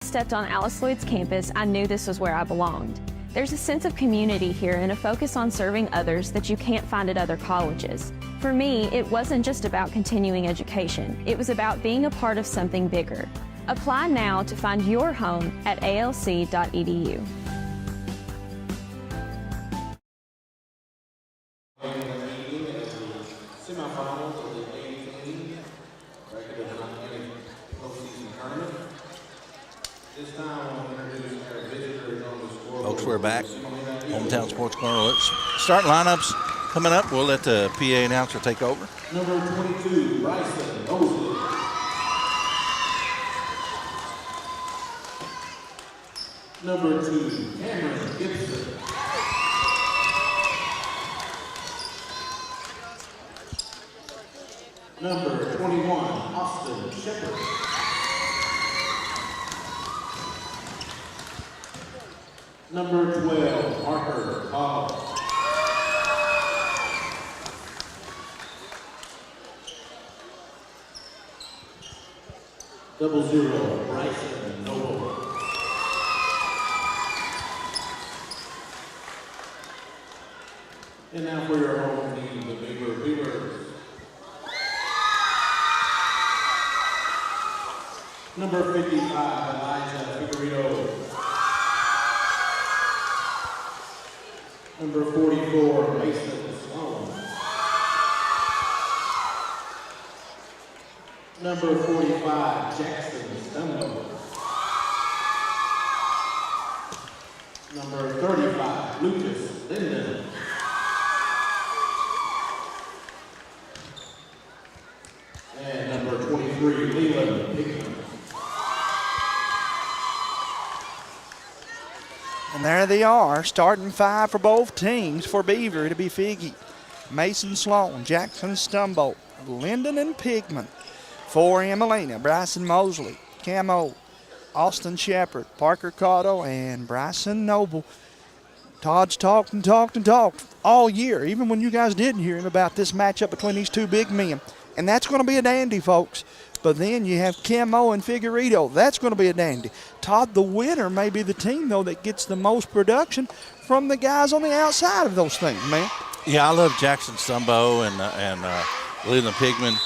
stepped on Alice Lloyd's campus, I knew this was where I belonged. There's a sense of community here and a focus on serving others that you can't find at other colleges. For me, it wasn't just about continuing education. It was about being a part of something bigger. Apply now to find your home at alc.edu. Folks, we're back. Hometown Sports Corner. Let's start lineups coming up. We'll let the PA announcer take over. Number 22, Bryson Mosley. Number 2, Cameron Gibson. Number 21, Austin Shepard. Number 12, Parker Hall. .00, Bryson Noble. And now for your home team, the Beavers. Number 55, Elijah Figueredo. Number 44, Mason Sloan. Number 45, Jackson Stumbo. Number 35, Lucas Linden. And number 23, Leland Hickman. And there they are, starting five for both teams. For Beaver, it'll be Figgy, Mason Sloan, Jackson Stumbo, Linden and Pigman. For Emmalena, Bryson Mosley, Camo, Austin Shepard, Parker Cotto, and Bryson Noble. Todd's talked all year, even when you guys didn't hear him, about this matchup between these two big men. And that's going to be a dandy, folks. But then you have Camo and Figueredo. That's going to be a dandy. Todd, the winner, may be the team, though, that gets the most production from the guys on the outside of those things, man. Yeah, I love Jackson Stumbo and Leland Pigman.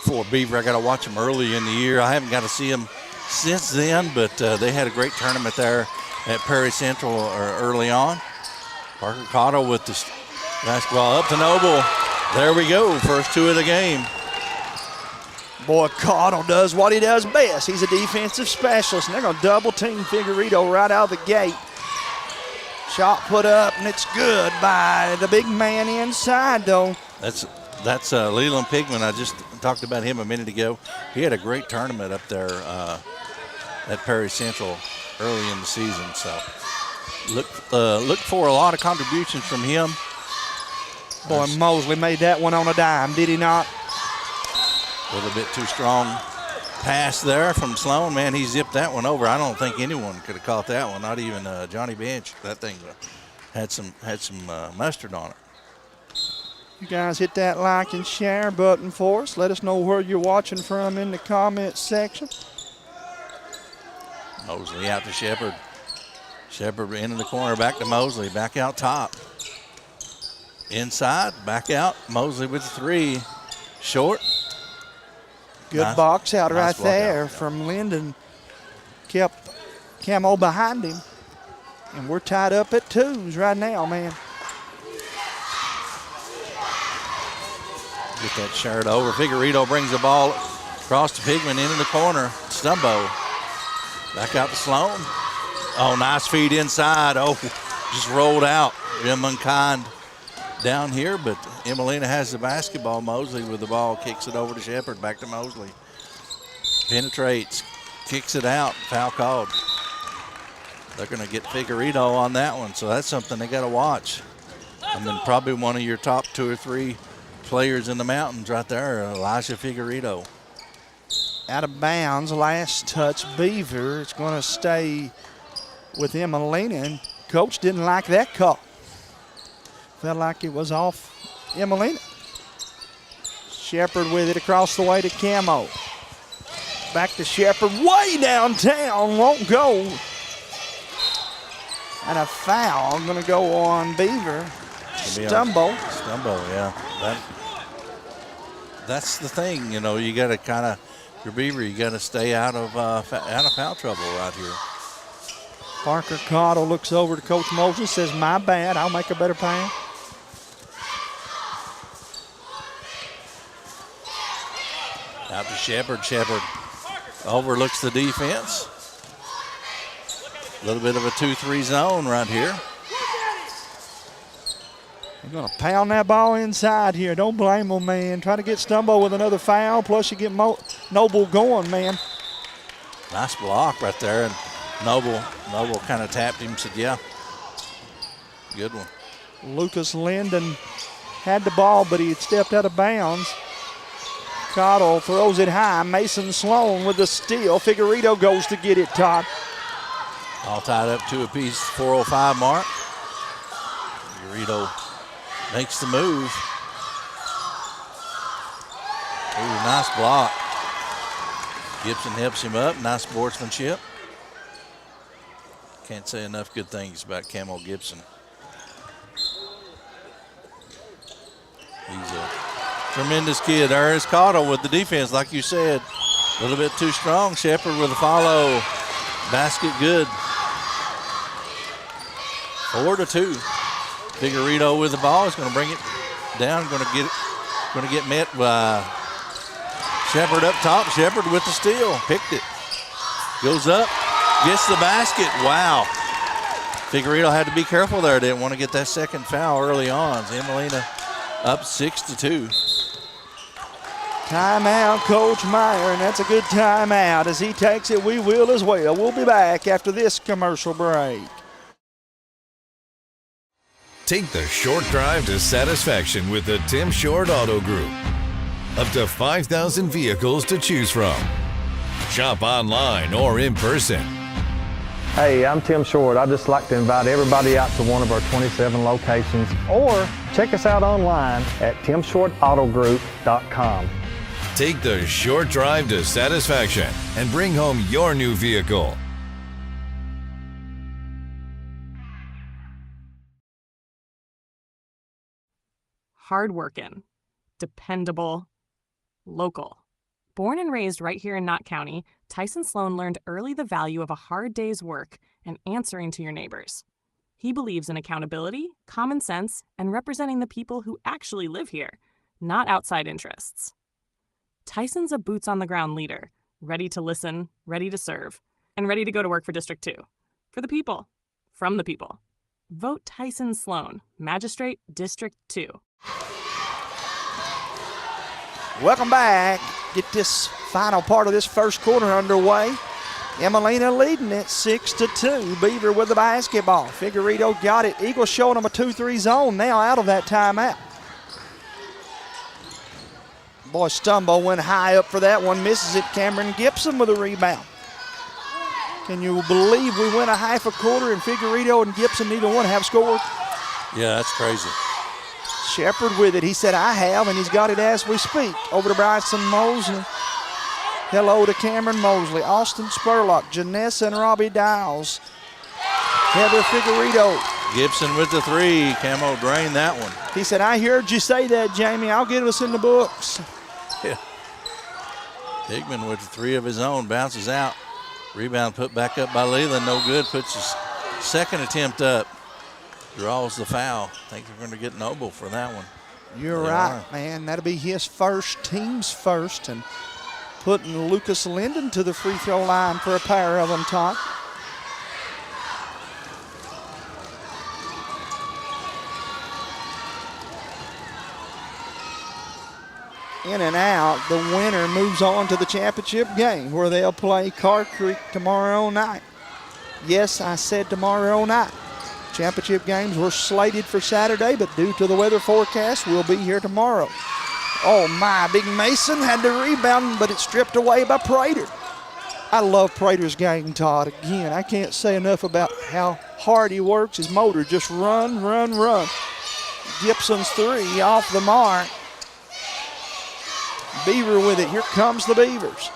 For Beaver, I got to watch them early in the year. I haven't got to see them since then, but they had a great tournament there at Perry Central early on. Parker Cotto with the basketball up to Noble. There we go, first two of the game. Boy, Cotto does what he does best. He's a defensive specialist, and they're going to double team Figueredo right out of the gate. Shot put up, and it's good by the big man inside, though. That's Leland Pigman. I just talked about him a minute ago. He had a great tournament up there at Perry Central early in the season. So look for a lot of contributions from him. Boy, Mosley made that one on a dime, did he not? A little bit too strong pass there from Sloan. Man, he zipped that one over. I don't think anyone could have caught that one, not even Johnny Bench. That thing had some mustard on it. You guys hit that like and share button for us. Let us know where you're watching from in the comments section. Mosley out to Shepard. Shepard into the corner, back to Mosley, back out top. Inside, back out. Mosley with the three. Short. Good box out right there from Linden. Kept Camo behind him. And we're tied up at twos right now, man. Get that shirt over. Figueredo brings the ball across to Pigman into the corner. Stumbo. Back out to Sloan. Oh, nice feed inside. Oh, just rolled out. Jim Unkind down here, but Emmalena has the basketball. Mosley with the ball, kicks it over to Shepard, back to Mosley. Penetrates, kicks it out, foul called. They're going to get Figueredo on that one, so that's something they got to watch. I mean, probably one of your top 2 or 3 players in the mountains right there, Elijah Figueredo. Out of bounds, last touch Beaver. It's going to stay with Emmalena, and coach didn't like that call. Felt like it was off Emmalena. Shepard with it across the way to Camo. Back to Shepard, way downtown, won't go. And a foul going to go on Beaver. Stumble. Yeah. That's the thing, you know. You got to kind of, your Beaver, you got to stay out of foul trouble right here. Parker Cottle looks over to Coach Mosley, says, "My bad, I'll make a better pass." Out to Shepard. Shepard overlooks the defense. A little bit of a 2-3 zone right here. They're going to pound that ball inside here. Don't blame them, man. Try to get Stumbo with another foul, plus you get Noble going, man. Nice block right there, and Noble kind of tapped him, said, yeah, good one. Lucas Linden had the ball, but he had stepped out of bounds. Cottle throws it high. Mason Sloan with the steal. Figueredo goes to get it, Todd. All tied up 2 apiece, 4:05 mark. Figueredo makes the move. Ooh, nice block. Gibson helps him up. Nice sportsmanship. Can't say enough good things about Camo Gibson. He's a tremendous kid. There is Cottle with the defense, like you said. A little bit too strong. Shepard with a follow. Basket good. 4-2. Figueredo with the ball. He's going to bring it down. Going to get met by Shepard up top. Shepard with the steal. Picked it. Goes up. Gets the basket. Wow. Figueredo had to be careful there. Didn't want to get that second foul early on. Emmalena up 6-2. Timeout, Coach Meyer, and that's a good timeout. As he takes it, we will as well. We'll be back after this commercial break. Take the short drive to satisfaction with the Tim Short Auto Group. Up to 5,000 vehicles to choose from. Shop online or in person. Hey, I'm Tim Short. I'd just like to invite everybody out to one of our 27 locations, or check us out online at timshortautogroup.com. Take the short drive to satisfaction and bring home your new vehicle. Hardworking, dependable, local. Born and raised right here in Knott County, Tyson Sloan learned early the value of a hard day's work and answering to your neighbors. He believes in accountability, common sense, and representing the people who actually live here, not outside interests. Tyson's a boots-on-the-ground leader, ready to listen, ready to serve, and ready to go to work for District 2. For the people, from the people. Vote Tyson Sloan, Magistrate, District 2. Welcome back. Get this final part of this first quarter underway. Emmalena leading it 6-2. Beaver with the basketball. Figueredo got it. Eagles showing them a 2-3 zone now out of that timeout. Boy, Stumbo went high up for that one. Misses it. Cameron Gibson with a rebound. Can you believe we went a half a quarter and Figueredo and Gibson neither one have scored? Yeah, that's crazy. Shepard with it. He said, I have, and he's got it as we speak. Over to Bryson Mosley. Hello to Cameron Mosley, Austin Spurlock, Janessa and Robbie Dowles. Heather Figueredo. Gibson with the 3. Camo drained that one. He said, I heard you say that, Jamie. I'll get us in the books. Yeah. Higman with the 3 of his own. Bounces out. Rebound put back up by Leland. No good. Puts his second attempt up. Draws the foul. I think they're going to get Noble for that one. You're right, man. That'll be his first, team's first. And putting Lucas Linden to the free throw line for a pair of them, Todd. In and out, the winner moves on to the championship game where they'll play Car Creek tomorrow night. Yes, I said tomorrow night. Championship games were slated for Saturday, but due to the weather forecast, we'll be here tomorrow. Oh my, Big Mason had the rebound, but it's stripped away by Prater. I love Prater's game, Todd. Again, I can't say enough about how hard he works. His motor just run, run, run. Gibson's 3 off the mark. Beaver with it. Here comes the Beavers.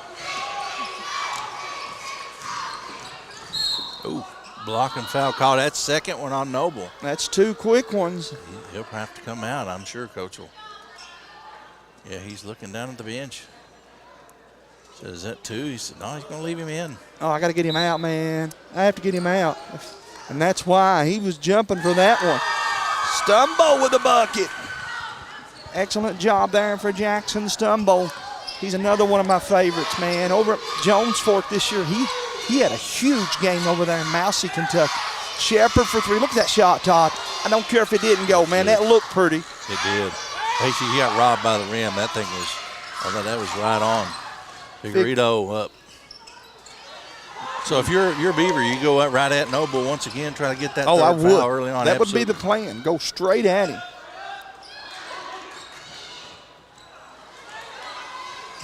Ooh, blocking foul call. That's second one on Noble. That's 2 quick ones. He'll have to come out, I'm sure, Coach will. Yeah, he's looking down at the bench. Says, is that 2? He said, no, he's going to leave him in. Oh, I got to get him out, man. I have to get him out. And that's why he was jumping for that one. Stumbo with the bucket. Excellent job there for Jackson Stumbo. He's another one of my favorites, man. Over at Jones Fork this year, he had a huge game over there in Mousy, Kentucky. Shepherd for 3. Look at that shot, Todd. I don't care if it didn't go, man. That looked pretty. It did. Basically, he got robbed by the rim. That thing was, I thought that was right on. Figueredo up. So if you're Beaver, you go out right at Noble once again, try to get that third foul early on. That would be the plan. Go straight at him.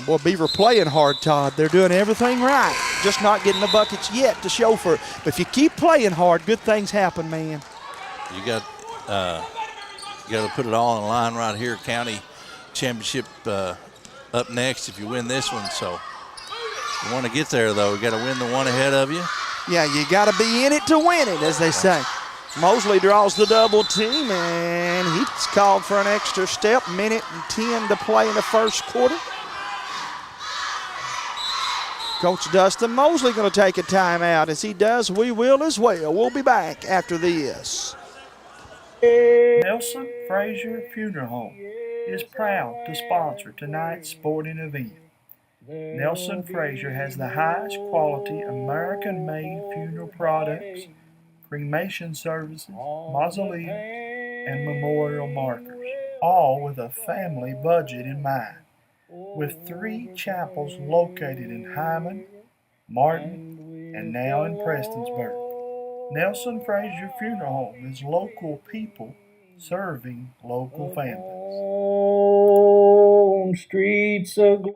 Boy, Beaver playing hard, Todd. They're doing everything right. Just not getting the buckets yet to show for it. But if you keep playing hard, good things happen, man. You got to put it all on the line right here. County championship up next if you win this one. So you want to get there, though. You got to win the one ahead of you. Yeah, you got to be in it to win it, as they say. Mosley draws the double team, and he's called for an extra step. 1:10 to play in the first quarter. Coach Dustin Mosley going to take a timeout. As he does, we will as well. We'll be back after this. Nelson Frazier Funeral Home is proud to sponsor tonight's sporting event. Nelson Frazier has the highest quality American-made funeral products, cremation services, mausoleum, and memorial markers, all with a family budget in mind. With 3 chapels located in Hyman, Martin, and now in Prestonsburg. Nelson Frazier Funeral Home is local people serving local families. Streets of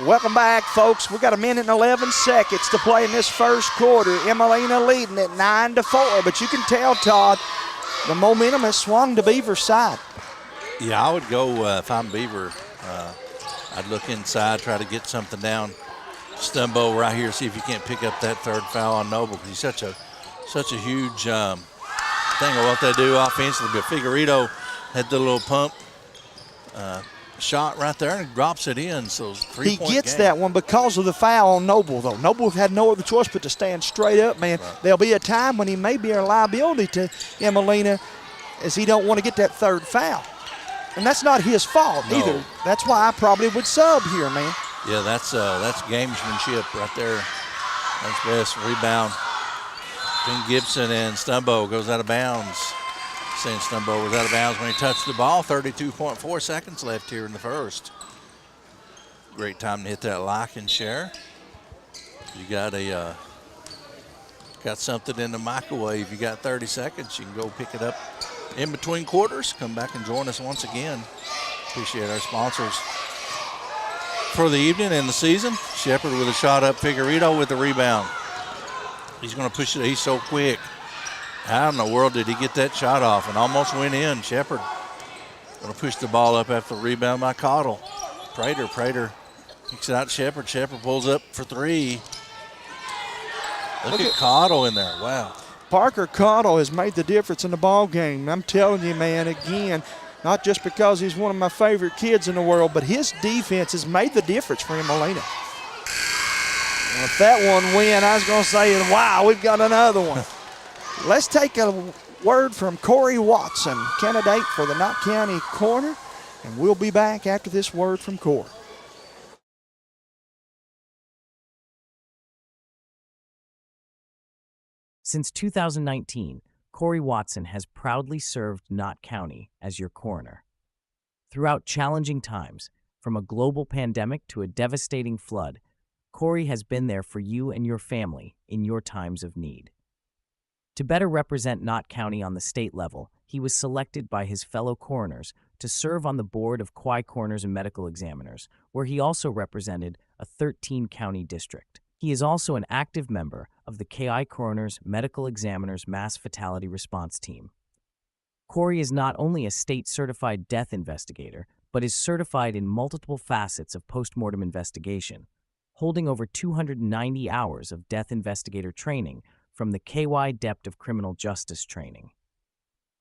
Welcome back, folks. We got 1:11 to play in this first quarter. Emmalena leading at 9-4, but you can tell, Todd, the momentum has swung to Beaver's side. Yeah, I would go if I'm Beaver. I'd look inside, try to get something down. Stumbo right here, see if you can't pick up that third foul on Noble, because he's such a huge thing of what they do offensively. But Figueredo had the little pump shot right there and drops it in. So he gets that one because of the foul on Noble, though. Noble had no other choice but to stand straight up, man. Right. There'll be a time when he may be a liability to Emmalena, as he don't want to get that third foul. And that's not his fault either. That's why I probably would sub here, man. Yeah, that's gamesmanship right there. That's best. Rebound. Between Gibson and Stumbo goes out of bounds. Saying Stumbo was out of bounds when he touched the ball. 32.4 seconds left here in the first. Great time to hit that lock and share. You got something in the microwave. You got 30 seconds. You can go pick it up in between quarters. Come back and join us once again. Appreciate our sponsors for the evening and the season. Shepherd with a shot up. Figueredo with the rebound. He's going to push it. He's so quick. How in the world did he get that shot off and almost went in? Shepherd going to push the ball up after the rebound by Cottle. Prater kicks it out to Shepherd. Shepherd pulls up for 3. Look at Cottle in there. Wow. Parker Cottle has made the difference in the ball game. I'm telling you, man, again, not just because he's one of my favorite kids in the world, but his defense has made the difference for Emmalena. Well, if that one win, I was going to say, wow, we've got another one. Let's take a word from Corey Watson, candidate for the Knott County corner, and we'll be back after this word from Corey. Since 2019, Corey Watson has proudly served Knott County as your coroner. Throughout challenging times, from a global pandemic to a devastating flood, Corey has been there for you and your family in your times of need. To better represent Knott County on the state level, he was selected by his fellow coroners to serve on the board of Quai Coroners and Medical Examiners, where he also represented a 13-county district. He is also an active member of the KI Coroners Medical Examiners Mass Fatality Response Team. Corey is not only a state-certified death investigator, but is certified in multiple facets of postmortem investigation, holding over 290 hours of death investigator training from the KY Depth of Criminal Justice training.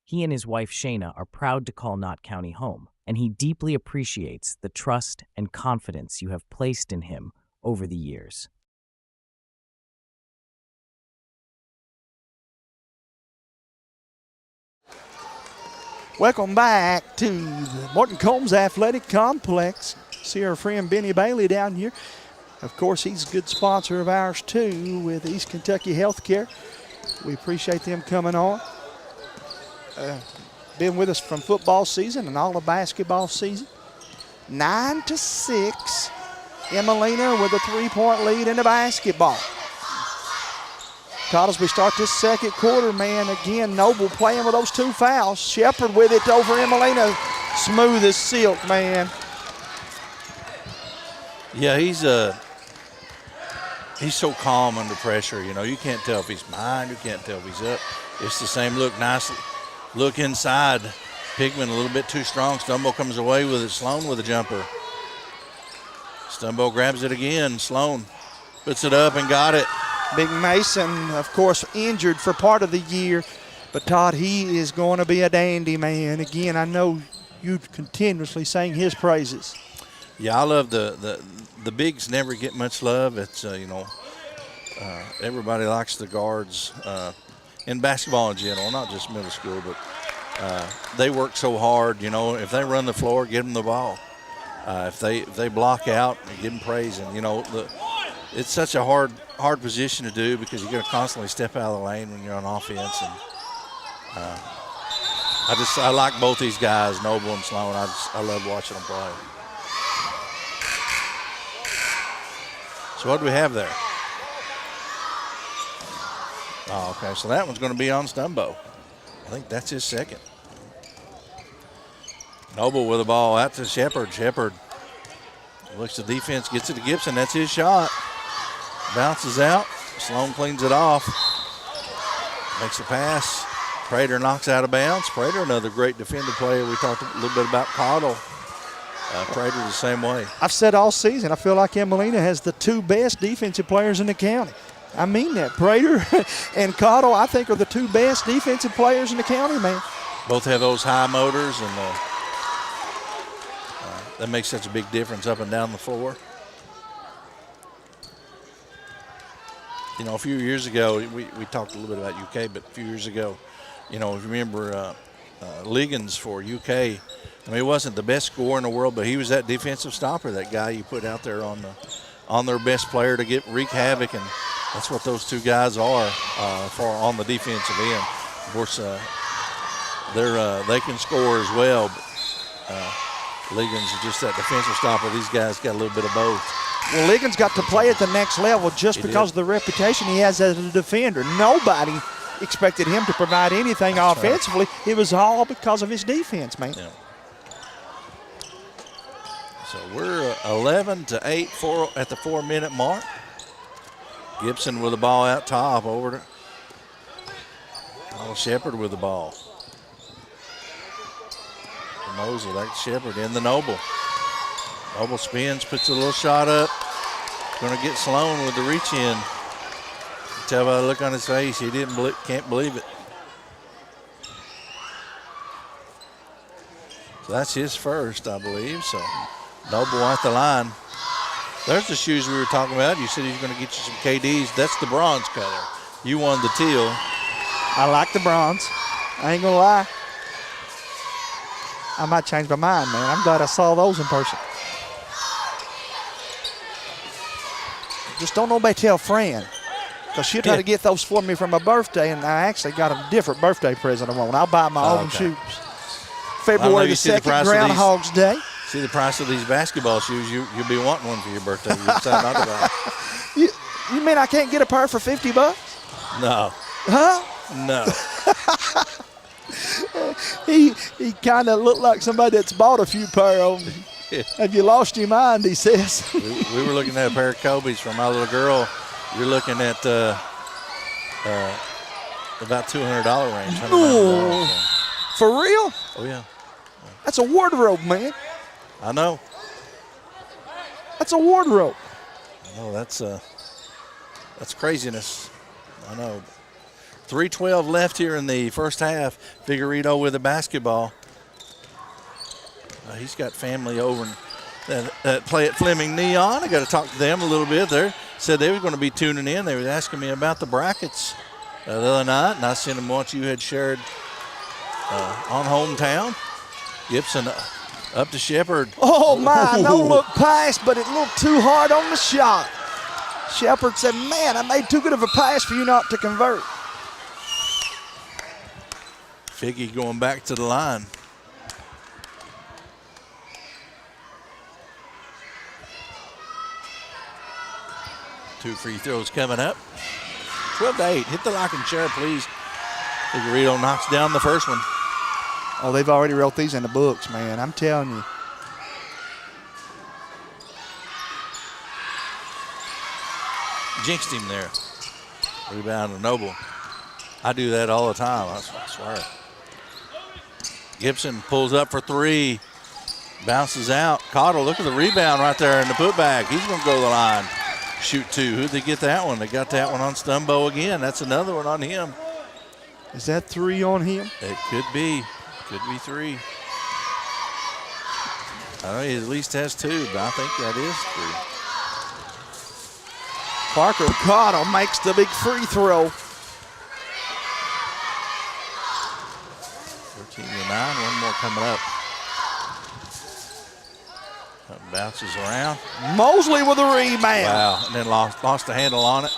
He and his wife Shayna are proud to call Knott County home, and he deeply appreciates the trust and confidence you have placed in him over the years. Welcome back to the Morton Combs Athletic Complex. See our friend Benny Bailey down here. Of course, he's a good sponsor of ours too with East Kentucky Healthcare. We appreciate them coming on. Been with us from football season and all of basketball season. 9-6. Emmalena with a 3-point lead in the basketball. Todd, as we start this second quarter, man, again, Noble playing with those 2 fouls. Shepard with it over Emmalena. Smooth as silk, man. Yeah, he's so calm under pressure. You know, you can't tell if he's behind. You can't tell if he's up. It's the same look. Nice look inside. Pigman a little bit too strong. Stumbo comes away with it. Sloan with a jumper. Stumbo grabs it again. Sloan puts it up and got it. Big Mason, of course, injured for part of the year. But, Todd, he is going to be a dandy, man. Again, I know you continuously sing his praises. Yeah, I love the bigs never get much love. It's, everybody likes the guards in basketball in general, not just middle school, but they work so hard. You know, if they run the floor, give them the ball. If they block out, give them praise. And, you know, it's such a hard position to do because you got to constantly step out of the lane when you're on offense. And I like both these guys, Noble and Sloan. I love watching them play. So what do we have there? Oh, okay, so that one's going to be on Stumbo. I think that's his second. Noble with the ball out to Shepard. Shepard looks to defense, gets it to Gibson. That's his shot. Bounces out. Sloan cleans it off. Makes a pass. Prater knocks out of bounds. Prater, another great defensive player. We talked a little bit about Cottle. Prater the same way. I've said all season, I feel like Emmalena has the 2 best defensive players in the county. I mean that. Prater and Cottle, I think, are the 2 best defensive players in the county, man. Both have those high motors, and that makes such a big difference up and down the floor. You know, a few years ago, we talked a little bit about UK, but a few years ago, you know, if you remember Liggins for UK, I mean, he wasn't the best scorer in the world, but he was that defensive stopper, that guy you put out there on their best player to wreak havoc, and that's what those 2 guys are on the defensive end. Of course, they can score as well, but Liggins is just that defensive stopper. These guys got a little bit of both. Well, Liggins got to play at the next level just because of the reputation he has as a defender. Nobody expected him to provide anything offensively. Right. It was all because of his defense, man. Yeah. So we're 11-8 at the 4-minute mark. Gibson with the ball out top over to Shepard with the ball. Mosley back to Shepard in the Noble. Noble spins, puts a little shot up. Going to get Sloan with the reach in. Tell by the look on his face, he can't believe it. So that's his first, I believe. So Noble at the line. There's the shoes we were talking about. You said he's going to get you some KDs. That's the bronze color. You won the teal. I like the bronze. I ain't going to lie. I might change my mind, man. I'm glad I saw those in person. Just don't nobody tell Fran, because she'll try to get those for me for my birthday, and I actually got a different birthday present I want. I'll buy my own shoes. February the 2nd, Groundhog's Day. See the price of these basketball shoes, you'll be wanting one for your birthday. You decide not to buy it. You mean I can't get a pair for $50? No. Huh? No. He kind of looked like somebody that's bought a few pair of them. Have you lost your mind, he says. we were looking at a pair of Kobe's for my little girl. You're looking at about $200 range. Ooh, for real? Oh, yeah. That's a wardrobe, man. I know. That's a wardrobe. Oh, that's craziness. I know. 3:12 left here in the first half. Figueredo with the basketball. He's got family over that play at Fleming Neon. I got to talk to them a little bit. They said they were going to be tuning in. They were asking me about the brackets the other night, and I sent them what you had shared on hometown. Gibson up to Shepard. Oh, my, no look pass, but it looked too hard on the shot. Shepard said, man, I made too good of a pass for you not to convert. Figgy going back to the line. Two free throws coming up. 12-8. Hit the like and share, please. Figueredo knocks down the first one. Oh, they've already wrote these in the books, man. I'm telling you. Jinxed him there. Rebound to Noble. I do that all the time, I swear. Gibson pulls up for three. Bounces out. Cottle, look at the rebound right there in the putback. He's going to go to the line. Shoot two. Who'd they get that one? They got that one on Stumbo again. That's another one on him. Is that three on him? It could be. Could be three. I know he at least has two, but I think that is three. Parker Cottle makes the big free throw. 13-9. One more coming up. Bounces around. Mosley with a rebound. Wow, and then lost the handle on it.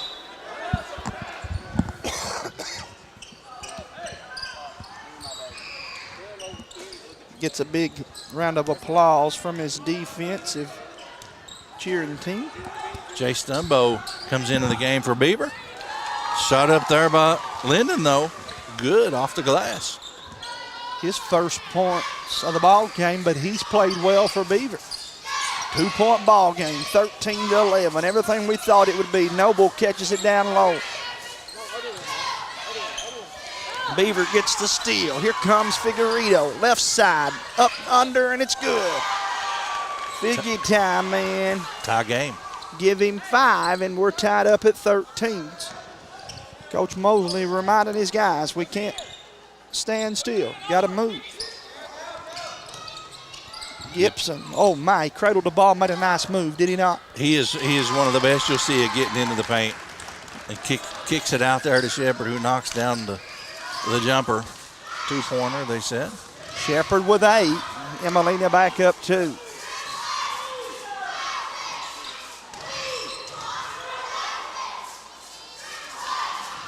Gets a big round of applause from his defensive cheering team. Jay Stumbo comes into the game for Beaver. Shot up there by Linden, though. Good off the glass. His first points of the ball game, but he's played well for Beaver. 2-point ball game, 13-11. Everything we thought it would be. Noble catches it down low. Beaver gets the steal. Here comes Figueredo. Left side, up, under, and it's good. Figgy time, man. Tie game. Give him 5, and we're tied up at 13. Coach Mosley reminding his guys, we can't stand still. Got to move. Gibson, oh my, cradled the ball, made a nice move, did he not? He is one of the best you'll see at getting into the paint. And kicks it out there to Shepard, who knocks down the jumper. 2-pointer, they said. Shepard with 8. Emmalena back up 2.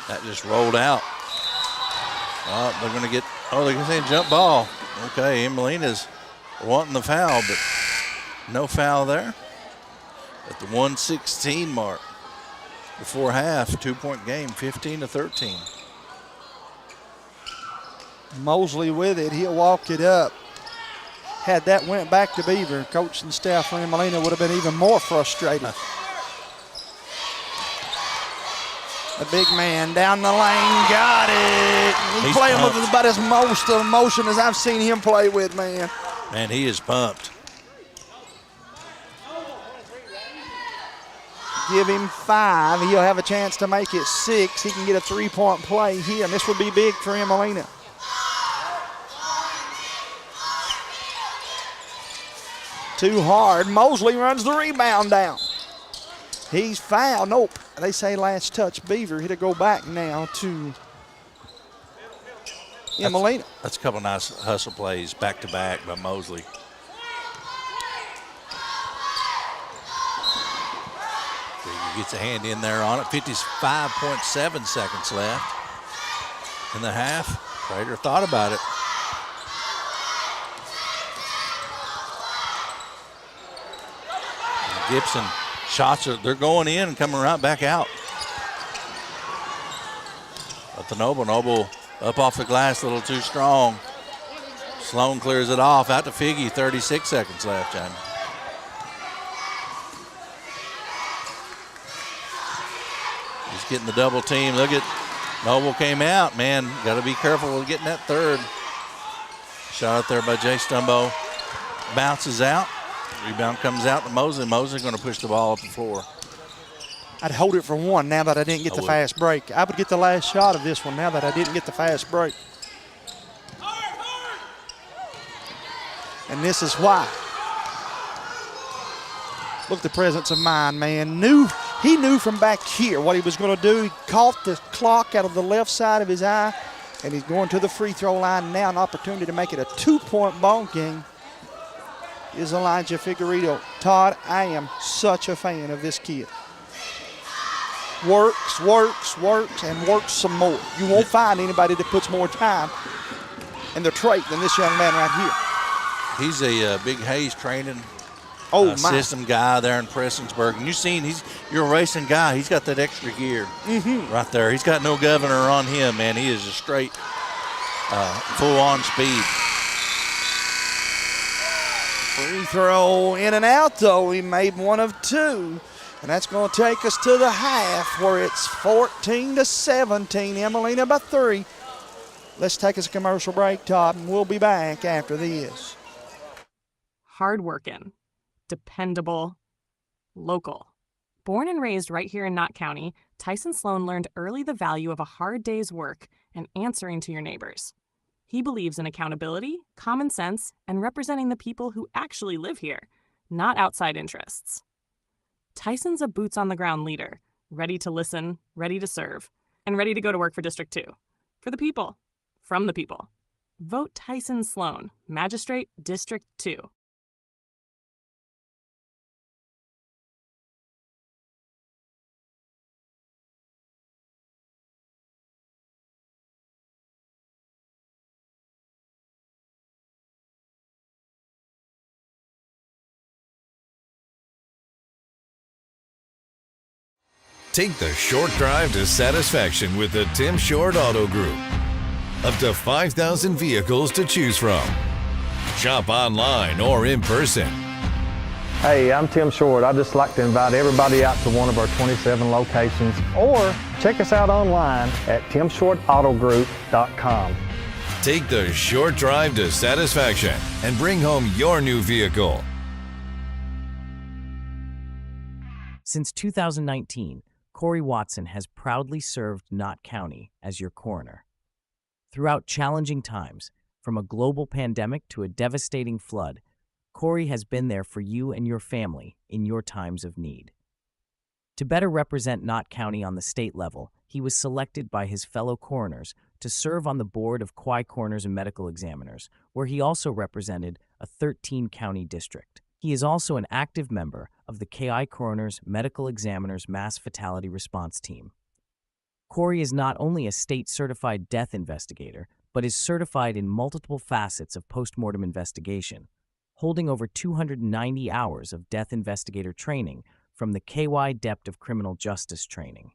That just rolled out. They're going to say jump ball. Okay, Emmalena's wanting the foul, but no foul there. At the 1:16 mark before half, 2-point game, 15-13. Mosley with it, he'll walk it up. Had that went back to Beaver, coach and staff for Emmalena would have been even more frustrated. The big man down the lane, got it. He's playing with about as most emotion as I've seen him play with, man. Man, he is pumped. Give him 5. He'll have a chance to make it 6. He can get a 3-point play here, and this would be big for Emmalena. Too hard. Mosley runs the rebound down. He's fouled. Nope. They say last touch Beaver. He'll go back now to Emmalena. That's a couple nice hustle plays back-to-back by Mosley. He gets a hand in there on it. 55.7 seconds left in the half. Prater thought about it. And Gibson shots, they're going in and coming right back out. But the Noble up off the glass, a little too strong. Sloan clears it off, out to Figgy, 36 seconds left, Jamie. He's getting the double team. Look at Noble came out, man. Got to be careful with getting that third. Shot out there by Jay Stumbo. Bounces out. Rebound comes out to Mosley. Mosley's going to push the ball up the floor. I'd hold it for one now that I didn't get the fast break. I would get the last shot of this one now that I didn't get the fast break. And this is why. Look at the presence of mind, man. He knew from back here what he was going to do. He caught the clock out of the left side of his eye, and he's going to the free throw line now. An opportunity to make it a 2-point ball game is Elijah Figueredo. Todd, I am such a fan of this kid. Works, and works some more. You won't find anybody that puts more time in their trait than this young man right here. He's a Big Hayes training system guy there in Prestonsburg. And you've seen you're a racing guy. He's got that extra gear right there. He's got no governor on him, man. He is a straight, full-on speed. Free throw in and out, though. He made one of two. And that's going to take us to the half where it's 14-17. Emmalena by 3. Let's take us a commercial break, Todd, and we'll be back after this. Hardworking, dependable, local. Born and raised right here in Knott County, Tyson Sloan learned early the value of a hard day's work and answering to your neighbors. He believes in accountability, common sense, and representing the people who actually live here, not outside interests. Tyson's a boots-on-the-ground leader, ready to listen, ready to serve, and ready to go to work for District 2. For the people, from the people. Vote Tyson Sloan, Magistrate, District 2. Take the short drive to satisfaction with the Tim Short Auto Group. Up to 5,000 vehicles to choose from. Shop online or in person. Hey, I'm Tim Short. I'd just like to invite everybody out to one of our 27 locations, or check us out online at timshortautogroup.com. Take the short drive to satisfaction and bring home your new vehicle. Since 2019, Corey Watson has proudly served Knott County as your coroner. Throughout challenging times, from a global pandemic to a devastating flood, Corey has been there for you and your family in your times of need. To better represent Knott County on the state level, he was selected by his fellow coroners to serve on the board of Quai Coroners and Medical Examiners, where he also represented a 13-county district. He is also an active member of the KI Coroners Medical Examiners Mass Fatality Response Team. Corey is not only a state-certified death investigator, but is certified in multiple facets of postmortem investigation, holding over 290 hours of death investigator training from the KY Depth of Criminal Justice training.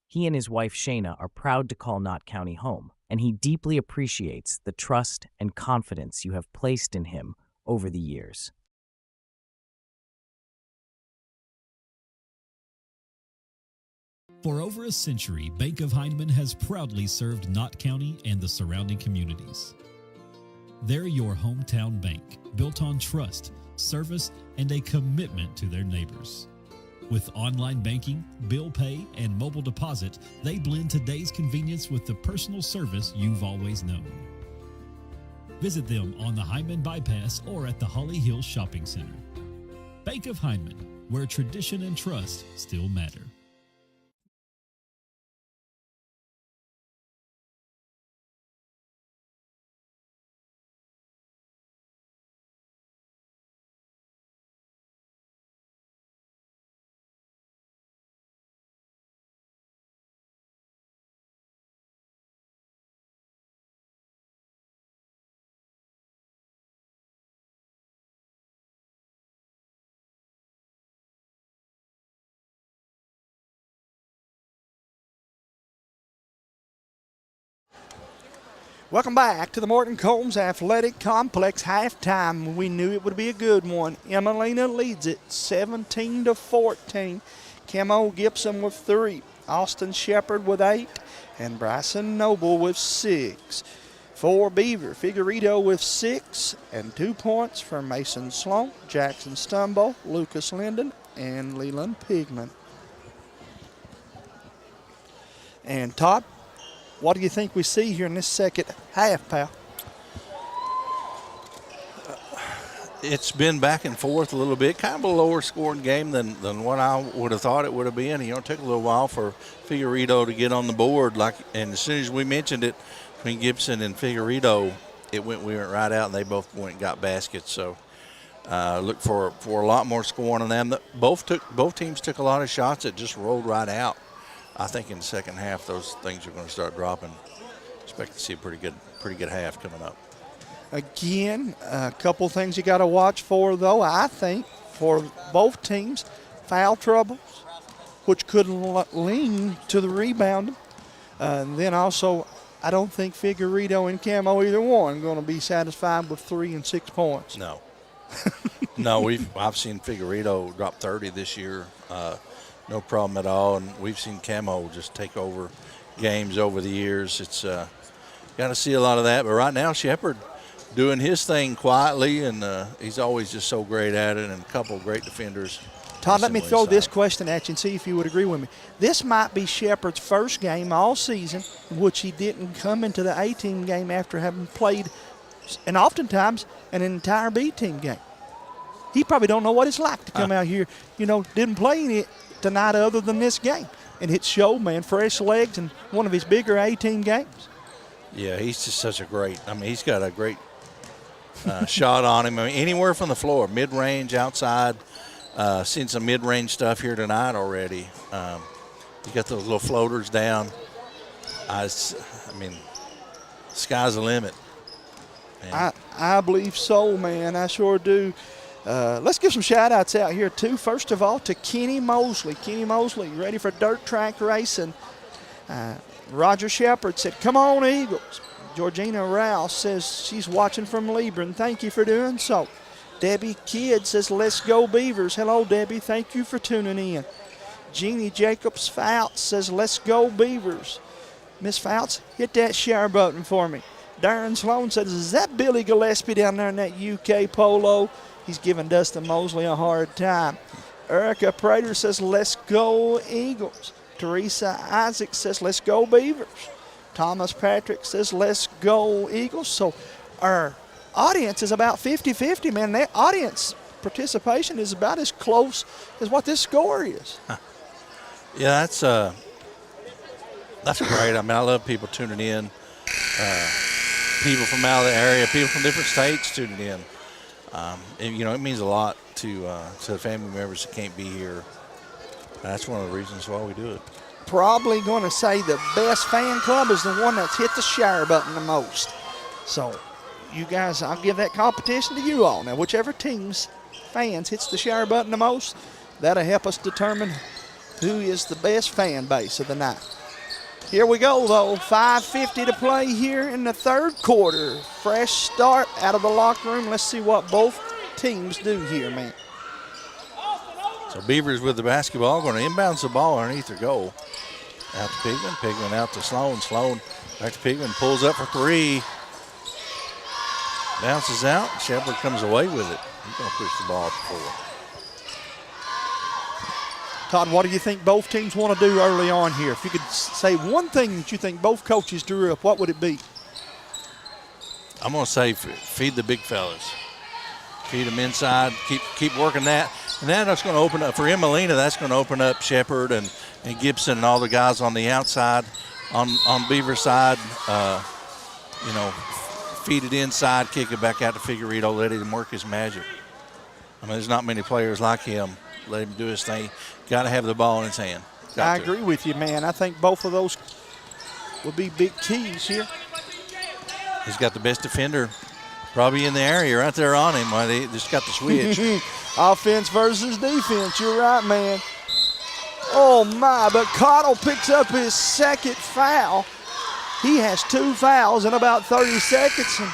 He and his wife Shayna are proud to call Knott County home, and he deeply appreciates the trust and confidence you have placed in him over the years. For over a century, Bank of Heinemann has proudly served Knott County and the surrounding communities. They're your hometown bank, built on trust, service, and a commitment to their neighbors. With online banking, bill pay, and mobile deposit, they blend today's convenience with the personal service you've always known. Visit them on the Heinemann Bypass or at the Holly Hills Shopping Center. Bank of Heinemann, where tradition and trust still matter. Welcome back to the Morton Combs Athletic Complex halftime. We knew it would be a good one. Emmalena leads it 17-14. Camo Gibson with 3. Austin Shepard with 8. And Bryson Noble with 6. For Beaver, Figueredo with 6. And 2 points for Mason Sloan, Jackson Stumbo, Lucas Linden, and Leland Pigman. And Todd, what do you think we see here in this second half, pal? It's been back and forth a little bit, kind of a lower scoring game than what I would have thought it would have been. You know, it took a little while for Figueredo to get on the board. And as soon as we mentioned it between Gibson and Figueredo, we went right out, and they both went and got baskets. So look for a lot more scoring on them. Both teams took a lot of shots that just rolled right out. I think in the second half, those things are going to start dropping. Expect to see a pretty good half coming up. Again, a couple things you got to watch for, though, I think, for both teams. Foul troubles, which could lean to the rebounding. And then also, I don't think Figueredo and Camo, either one, going to be satisfied with 3 and 6 points. No. No, I've seen Figueredo drop 30 this year. No problem at all. And we've seen Camo just take over games over the years. It's got to see a lot of that. But right now, Shepherd doing his thing quietly, and he's always just so great at it, and a couple of great defenders. Todd, let me throw this question at you and see if you would agree with me. This might be Shepherd's first game all season in which he didn't come into the A-team game after having played, and oftentimes, an entire B-team game. He probably don't know what it's like to come out here, didn't play any tonight other than this game. And it showed, man, fresh legs and one of his bigger A-team games. Yeah, he's just such a great, he's got a great shot on him. Anywhere from the floor, mid-range, outside. Seen some mid-range stuff here tonight already. You got those little floaters down. Sky's the limit. I believe so, man. I sure do. Let's give some shout-outs out here, too. First of all, to Kenny Mosley. Kenny Mosley, ready for dirt track racing. Roger Shepard said, "Come on, Eagles." Georgina Rouse says she's watching from Liebren. Thank you for doing so. Debbie Kidd says, "Let's go Beavers." Hello, Debbie. Thank you for tuning in. Jeannie Jacobs Fouts says, "Let's go Beavers." Miss Fouts, hit that share button for me. Darren Sloan says, "Is that Billy Gillespie down there in that UK polo?" He's giving Dustin Mosley a hard time. Erica Prater says, "Let's go Eagles." Teresa Isaac says, "Let's go Beavers." Thomas Patrick says, "Let's go Eagles." So our audience is about 50-50, man. That audience participation is about as close as what this score is. Yeah, that's great. I love people tuning in. People from out of the area, people from different states tuning in. It means a lot to the family members that can't be here. That's one of the reasons why we do it. Probably going to say the best fan club is the one that's hit the share button the most. So you guys, I'll give that competition to you all. Now, whichever team's fans hits the share button the most, that'll help us determine who is the best fan base of the night. Here we go, though. 5:50 to play here in the third quarter. Fresh start out of the locker room. Let's see what both teams do here, man. So Beavers with the basketball, going to inbounds the ball underneath their goal. Out to Pigman. Pigman out to Sloan. Sloan back to Pigman. Pulls up for 3. Bounces out. Shepard comes away with it. He's going to push the ball up the floor. Todd, what do you think both teams want to do early on here? If you could say one thing that you think both coaches drew up, what would it be? I'm going to say feed the big fellas. Feed them inside. Keep working that. And that's going to open up, for Emmalena, that's going to open up Shepard and Gibson and all the guys on the outside. On Beaver side, feed it inside, kick it back out to Figueredo, let him work his magic. There's not many players like him. Let him do his thing. Got to have the ball in his hand. I agree with you, man. I think both of those will be big keys here. He's got the best defender probably in the area right there on him. They just got the switch. Offense versus defense. You're right, man. Oh, my. But Cottle picks up his second foul. He has 2 fouls in about 30 seconds. And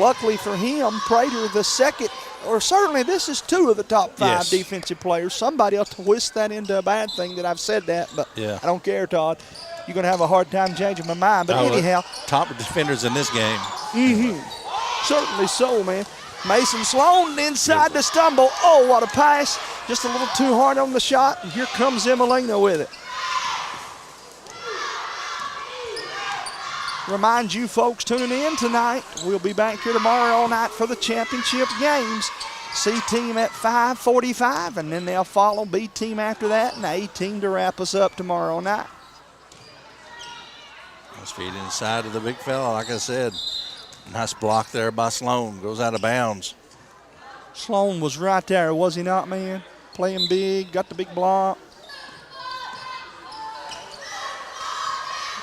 luckily for him, Prater the second, or certainly this is 2 of the top 5 defensive players. Somebody will twist that into a bad thing that I've said that, but I don't care, Todd. You're going to have a hard time changing my mind. But anyhow. Top defenders in this game. Certainly so, man. Mason Sloan inside to stumble. Oh, what a pass. Just a little too hard on the shot, and here comes Emmalena with it. Remind you folks tuning in tonight, we'll be back here tomorrow night for the championship games. C team at 5:45, and then they'll follow B team after that, and A team to wrap us up tomorrow night. Nice feed inside of the big fella, like I said. Nice block there by Sloan. Goes out of bounds. Sloan was right there, was he not, man? Playing big, got the big block.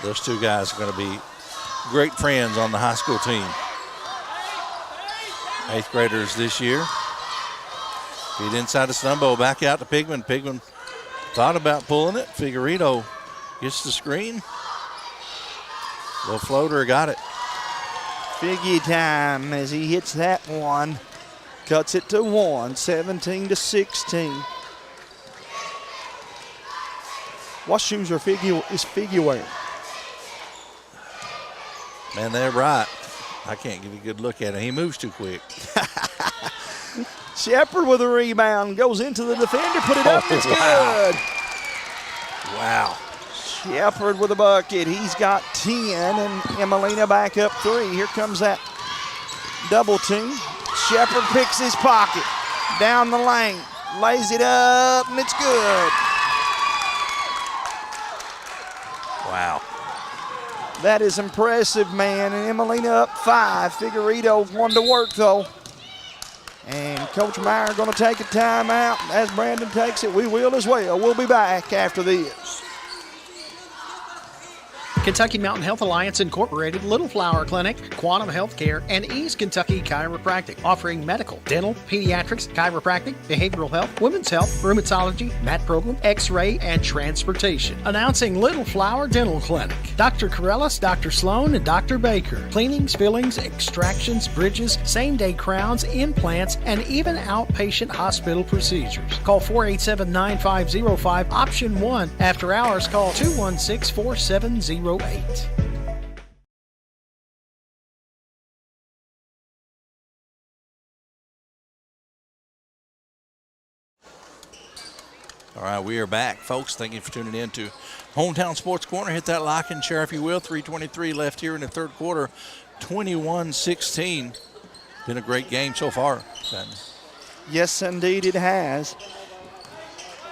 Those two guys are going to be great friends on the high school team. 8th graders this year. Feed inside to Stumbo, back out to Pigman. Pigman thought about pulling it. Figueredo gets the screen. Little floater, got it. Figgy time as he hits that one. Cuts it to 1, 17-16. What shoes is Figgy wearing? Man, they're right. I can't give you a good look at him. He moves too quick. Shepard with a rebound, goes into the defender, put it up, it's wow. good. Wow. Shepard with a bucket, he's got 10, and Emmalena back up 3. Here comes that double team. Shepard picks his pocket, down the lane, lays it up, and it's good. Wow. That is impressive, man, and Emmalena up 5. Figueredo one to work, though. And Coach Meyer going to take a timeout. As Brandon takes it, we will as well. We'll be back after this. Kentucky Mountain Health Alliance Incorporated, Little Flower Clinic, Quantum Healthcare, and East Kentucky Chiropractic, offering medical, dental, pediatrics, chiropractic, behavioral health, women's health, rheumatology, mat program, x-ray, and transportation. Announcing Little Flower Dental Clinic. Dr. Corellis, Dr. Sloan, and Dr. Baker. Cleanings, fillings, extractions, bridges, same-day crowns, implants, and even outpatient hospital procedures. Call 487-9505, option 1. After hours, call 216-4708. All right, we are back, folks. Thank you for tuning in to Hometown Sports Corner. Hit that like and share if you will. 3:23 left here in the third quarter, 21-16. Been a great game so far. Yes, indeed it has.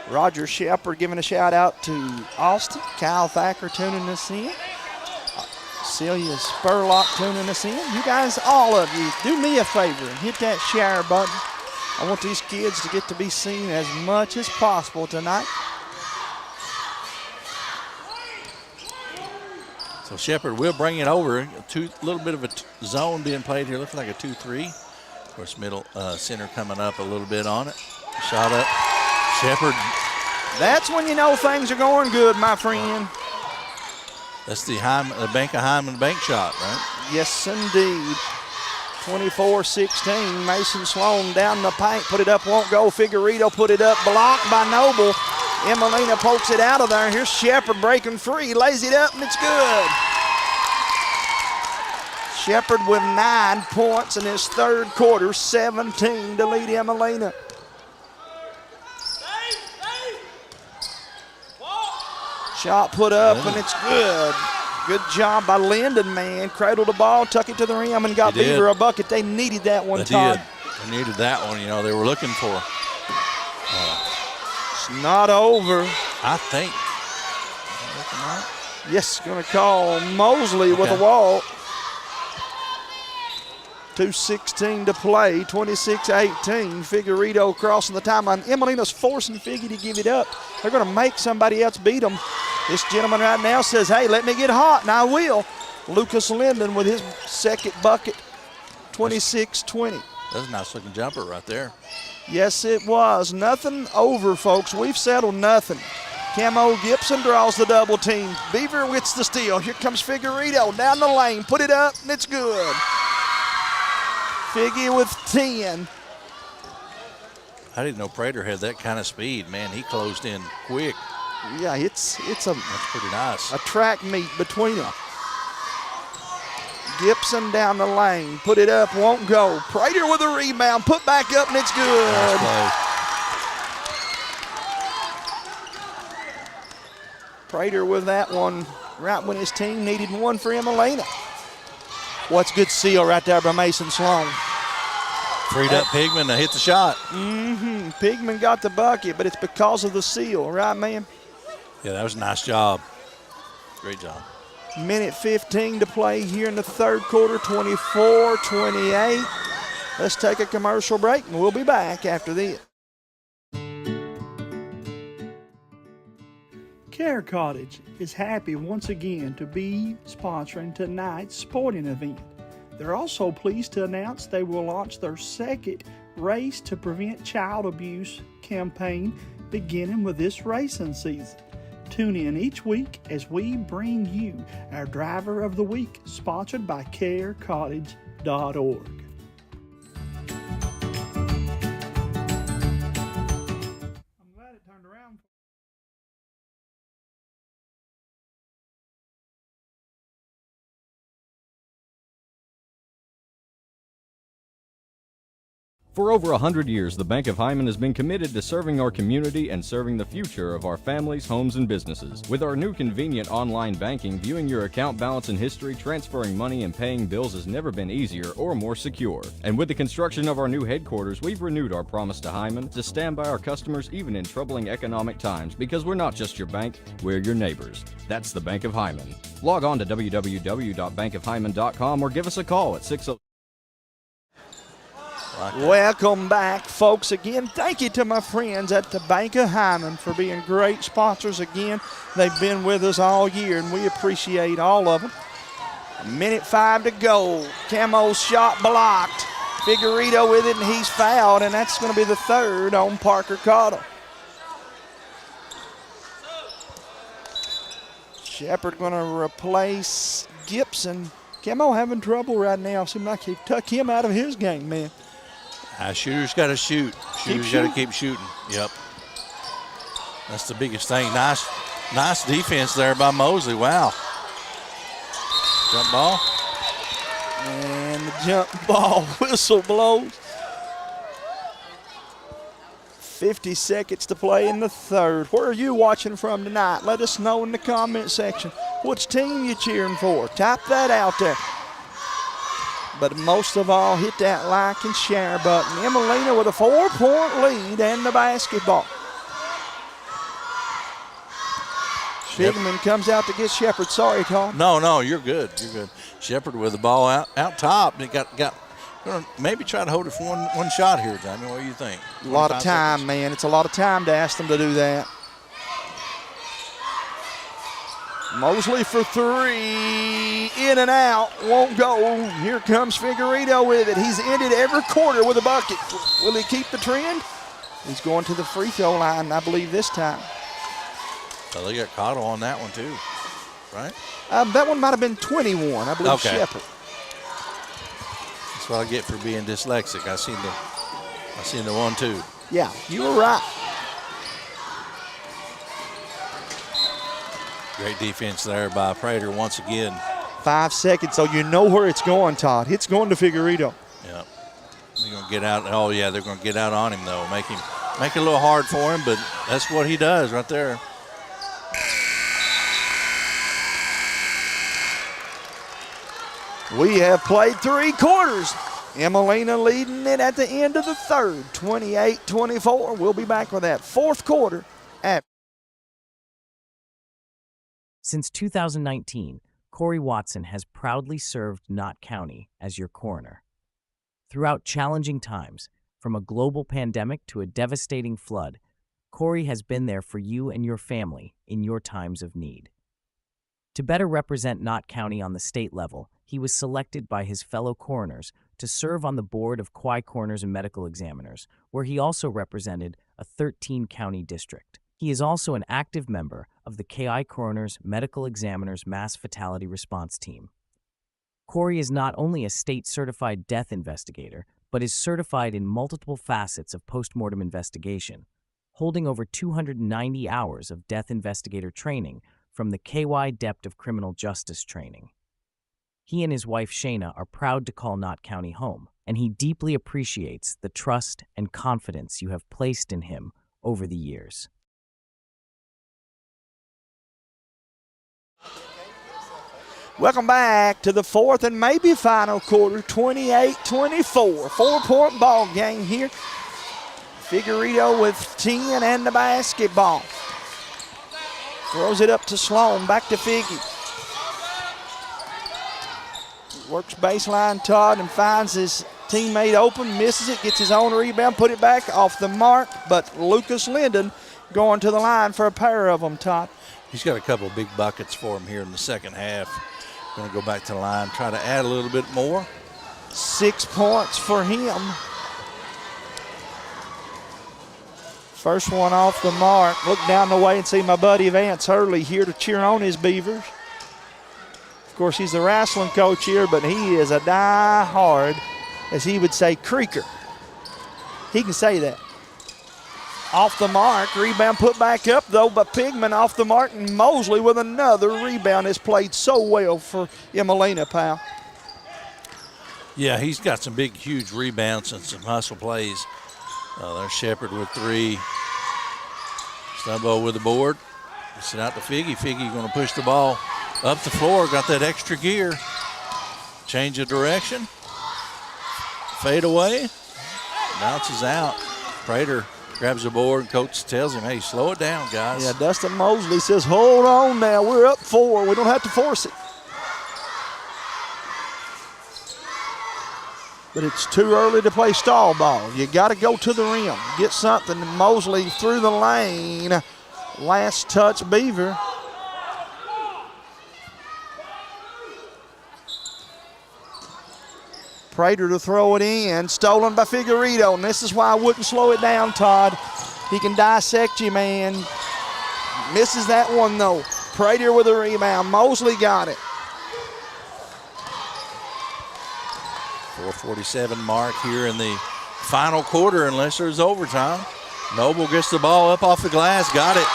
Roger Shepard giving a shout out to Austin. Kyle Thacker tuning us in. Celia Spurlock tuning us in. You guys, all of you, do me a favor and hit that share button. I want these kids to get to be seen as much as possible tonight. So Shepard will bring it over. A little bit of a zone being played here. Looks like a 2-3. Of course, middle center coming up a little bit on it. Shot up. Shepard. That's when you know things are going good, my friend. That's the Bank of Hyman bank shot, right? Yes, indeed. 24-16. Mason Sloan down the paint. Put it up, won't go. Figueredo put it up. Blocked by Noble. Emmalena pokes it out of there. Here's Shepard breaking free. Lays it up, and it's good. Shepard with 9 points in his third quarter. 17 to lead Emmalena. Shot put up, and it's good. Good job by Linden, man. Cradled the ball, tuck it to the rim, and got Beaver a bucket. They needed that one, Todd. They needed that one, they were looking for. It's not over. I think. Yes, going to call Mosley with a walk. 2:16 to play, 26-18. Figueredo crossing the timeline. Emmalena's forcing Figgy to give it up. They're going to make somebody else beat them. This gentleman right now says, hey, let me get hot, and I will. Lucas Linden with his second bucket, 26-20. That's a nice looking jumper right there. Yes, it was. Nothing over, folks. We've settled nothing. Camo Gibson draws the double team. Beaver gets the steal. Here comes Figueredo down the lane. Put it up, and it's good. Figgy with 10. I didn't know Prater had that kind of speed. Man, he closed in quick. Yeah, it's That's pretty nice. A track meet between them. Gibson down the lane. Put it up, won't go. Prater with a rebound. Put back up, and it's good. Nice play. Prater with that one right when his team needed one for Emmalena. What's good seal right there by Mason Sloan. Freed up Pigman to hit the shot. Pigman got the bucket, but it's because of the seal, right, man? Yeah, that was a nice job. Great job. Minute 15 to play here in the third quarter, 24-28. Let's take a commercial break, and we'll be back after this. Care Cottage is happy once again to be sponsoring tonight's sporting event. They're also pleased to announce they will launch their second Race to Prevent Child Abuse campaign beginning with this racing season. Tune in each week as we bring you our Driver of the Week, sponsored by carecottage.org. I'm glad it turned around. For over 100 years, the Bank of Hyman has been committed to serving our community and serving the future of our families, homes, and businesses. With our new convenient online banking, viewing your account balance and history, transferring money, and paying bills has never been easier or more secure. And with the construction of our new headquarters, we've renewed our promise to Hyman to stand by our customers even in troubling economic times, because we're not just your bank, we're your neighbors. That's the Bank of Hyman. Log on to www.bankofhyman.com or give us a call at 60. Welcome back, folks. Again, thank you to my friends at the Bank of Hyman for being great sponsors. Again, they've been with us all year, and we appreciate all of them. Minute 5 to go. Camo's shot blocked. Figueredo with it, and he's fouled, and that's going to be the third on Parker Cottle. Shepard going to replace Gibson. Camo having trouble right now. Seems like he took him out of his game, man. Shooter's got to shoot. Shooter's got to keep shooting. Yep. That's the biggest thing. Nice defense there by Mosley. Wow. Jump ball. And the jump ball whistle blows. 50 seconds to play in the third. Where are you watching from tonight? Let us know in the comment section. Which team you cheering for? Type that out there. But most of all, hit that like and share button. Emmalena with a 4-point lead and the basketball. Figman comes out to get Shepard. Sorry, Tom. No, you're good. You're good. Shepard with the ball out top. They got gonna maybe try to hold it for one shot here, Jamie. What do you think? A lot of time, man. It's a lot of time to ask them to do that. Mosley for three, in and out, won't go. Here comes Figueredo with it. He's ended every quarter with a bucket. Will he keep the trend? He's going to the free throw line, I believe, this time. So they got Cottle on that one too, right? That one might have been 21, I believe. Okay. Shepard. That's what I get for being dyslexic. I seen the 1-2. Yeah, you were right. Great defense there by Prater once again. 5 seconds, so you know where it's going, Todd. It's going to Figueredo. Yeah. They're going to get out. Oh, yeah, they're going to get out on him, though. Make it a little hard for him, but that's what he does right there. We have played 3 quarters. Emmalena leading it at the end of the third, 28-24. We'll be back with that fourth quarter after. Since 2019, Corey Watson has proudly served Knott County as your coroner. Throughout challenging times, from a global pandemic to a devastating flood, Corey has been there for you and your family in your times of need. To better represent Knott County on the state level, he was selected by his fellow coroners to serve on the board of Quai Coroners and Medical Examiners, where he also represented a 13-county district. He is also an active member of the KI Coroners Medical Examiners Mass Fatality Response Team. Corey is not only a state-certified death investigator, but is certified in multiple facets of postmortem investigation, holding over 290 hours of death investigator training from the KY Depth of Criminal Justice training. He and his wife Shayna are proud to call Knott County home, and he deeply appreciates the trust and confidence you have placed in him over the years. Welcome back to the fourth and maybe final quarter, 28-24. 4-point ball game here. Figueredo with 10 and the basketball. Throws it up to Sloan, back to Figgy. Works baseline, Todd, and finds his teammate open, misses it, gets his own rebound, put it back off the mark, but Lucas Linden going to the line for a pair of them, Todd. He's got a couple of big buckets for him here in the second half. Going to go back to the line, try to add a little bit more. 6 points for him. First one off the mark. Look down the way and see my buddy Vance Hurley here to cheer on his Beavers. Of course, he's the wrestling coach here, but he is a die-hard, as he would say, creaker. He can say that. Off the mark, rebound put back up, though, by Pigman off the mark, and Mosley with another rebound has played so well for Emmalena, pal. Yeah, he's got some big, huge rebounds and some hustle plays. There's Shepard with 3. Stumbo with the board. Gets it out to Figgy. Figgy going to push the ball up the floor. Got that extra gear. Change of direction. Fade away. Bounces out. Prater grabs the board. Coach tells him, hey, slow it down, guys. Yeah, Dustin Mosley says, hold on now. We're up 4. We don't have to force it. But it's too early to play stall ball. You got to go to the rim, get something. Mosley through the lane. Last touch, Beaver. Prater to throw it in, stolen by Figueredo, and this is why I wouldn't slow it down, Todd. He can dissect you, man. Misses that one, though. Prater with a rebound. Mosley got it. 4:47 mark here in the final quarter, unless there's overtime. Noble gets the ball up off the glass, got it.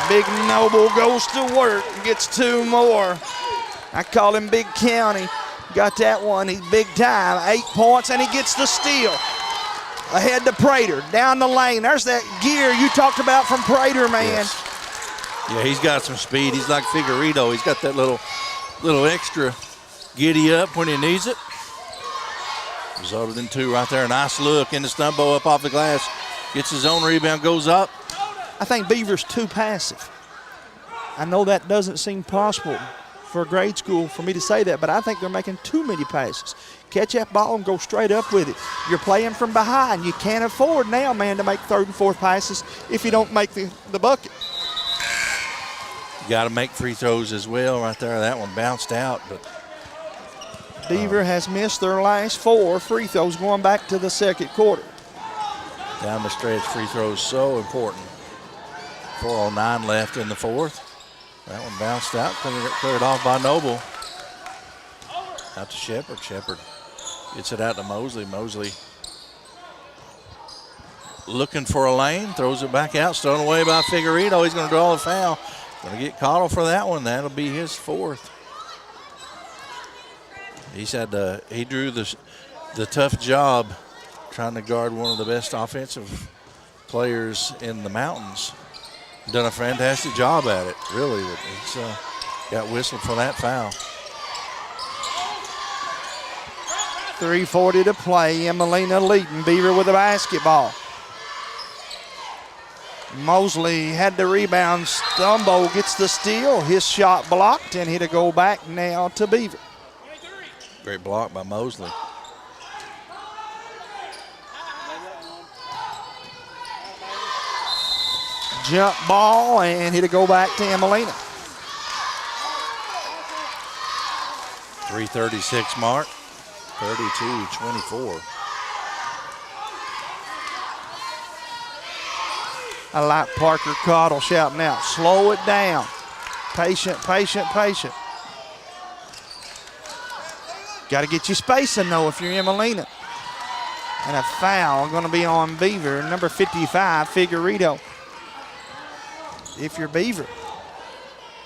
Big Noble goes to work, gets 2 more. I call him Big County. Got that one, he's big time. 8 points, and he gets the steal. Ahead to Prater, down the lane. There's that gear you talked about from Prater, man. Yes. Yeah, he's got some speed. He's like Figueredo. He's got that little extra giddy up when he needs it. Resulted in 2 right there. Nice look into Stumbo up off the glass. Gets his own rebound, goes up. I think Beaver's too passive. I know that doesn't seem possible for grade school for me to say that, but I think they're making too many passes. Catch that ball and go straight up with it. You're playing from behind. You can't afford now, man, to make 3rd and 4th passes if you don't make the bucket. You got to make free throws as well right there. That one bounced out, but Beaver has missed their last 4 free throws going back to the second quarter. down the stretch, free throws so important. 4:09 left in the 4th. That one bounced out, cleared off by Noble. Out to Shepard. Shepard gets it out to Mosley. Mosley looking for a lane, throws it back out, stolen away by Figueredo. He's going to draw the foul. Going to get caught for that one. That'll be his 4th. He drew the tough job trying to guard one of the best offensive players in the mountains. Done a fantastic job at it, really. He's got whistled for that foul. 3:40 to play. Emmalena leading. Beaver with the basketball. Mosley had the rebound. Stumbo gets the steal. His shot blocked, and he'll go back now to Beaver. Great block by Mosley. Jump ball, and he'll go back to Emmalena. 3:36 mark. 32-24. I like Parker Cottle shouting out, slow it down. Patient, patient, patient. Got to get you spacing, though, if you're Emmalena. And a foul going to be on Beaver, number 55, Figueredo. If you're Beaver,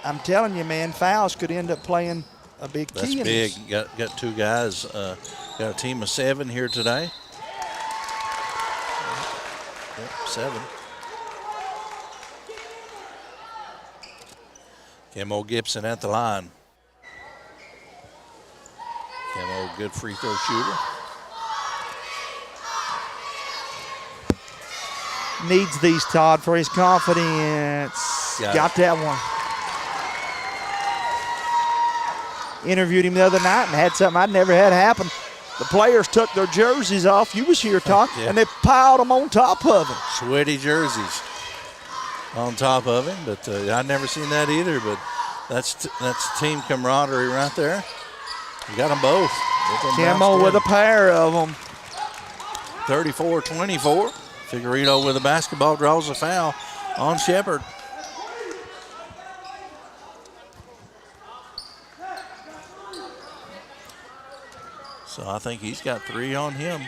I'm telling you, man, fouls could end up playing a big key. That's big. Got 2 guys. Got a team of 7 here today. Yep, 7. Kimmo Gibson at the line. Camo, good free throw shooter. Needs these, Todd, for his confidence. Got that one. Interviewed him the other night and had something I'd never had happen. The players took their jerseys off. You was here, Todd, and they piled them on top of him. Sweaty jerseys on top of him, but I'd never seen that either. But that's team camaraderie right there. You got them both. Camo with a pair of them. 34-24. Figueredo with a basketball draws a foul on Shepard. So I think he's got 3 on him.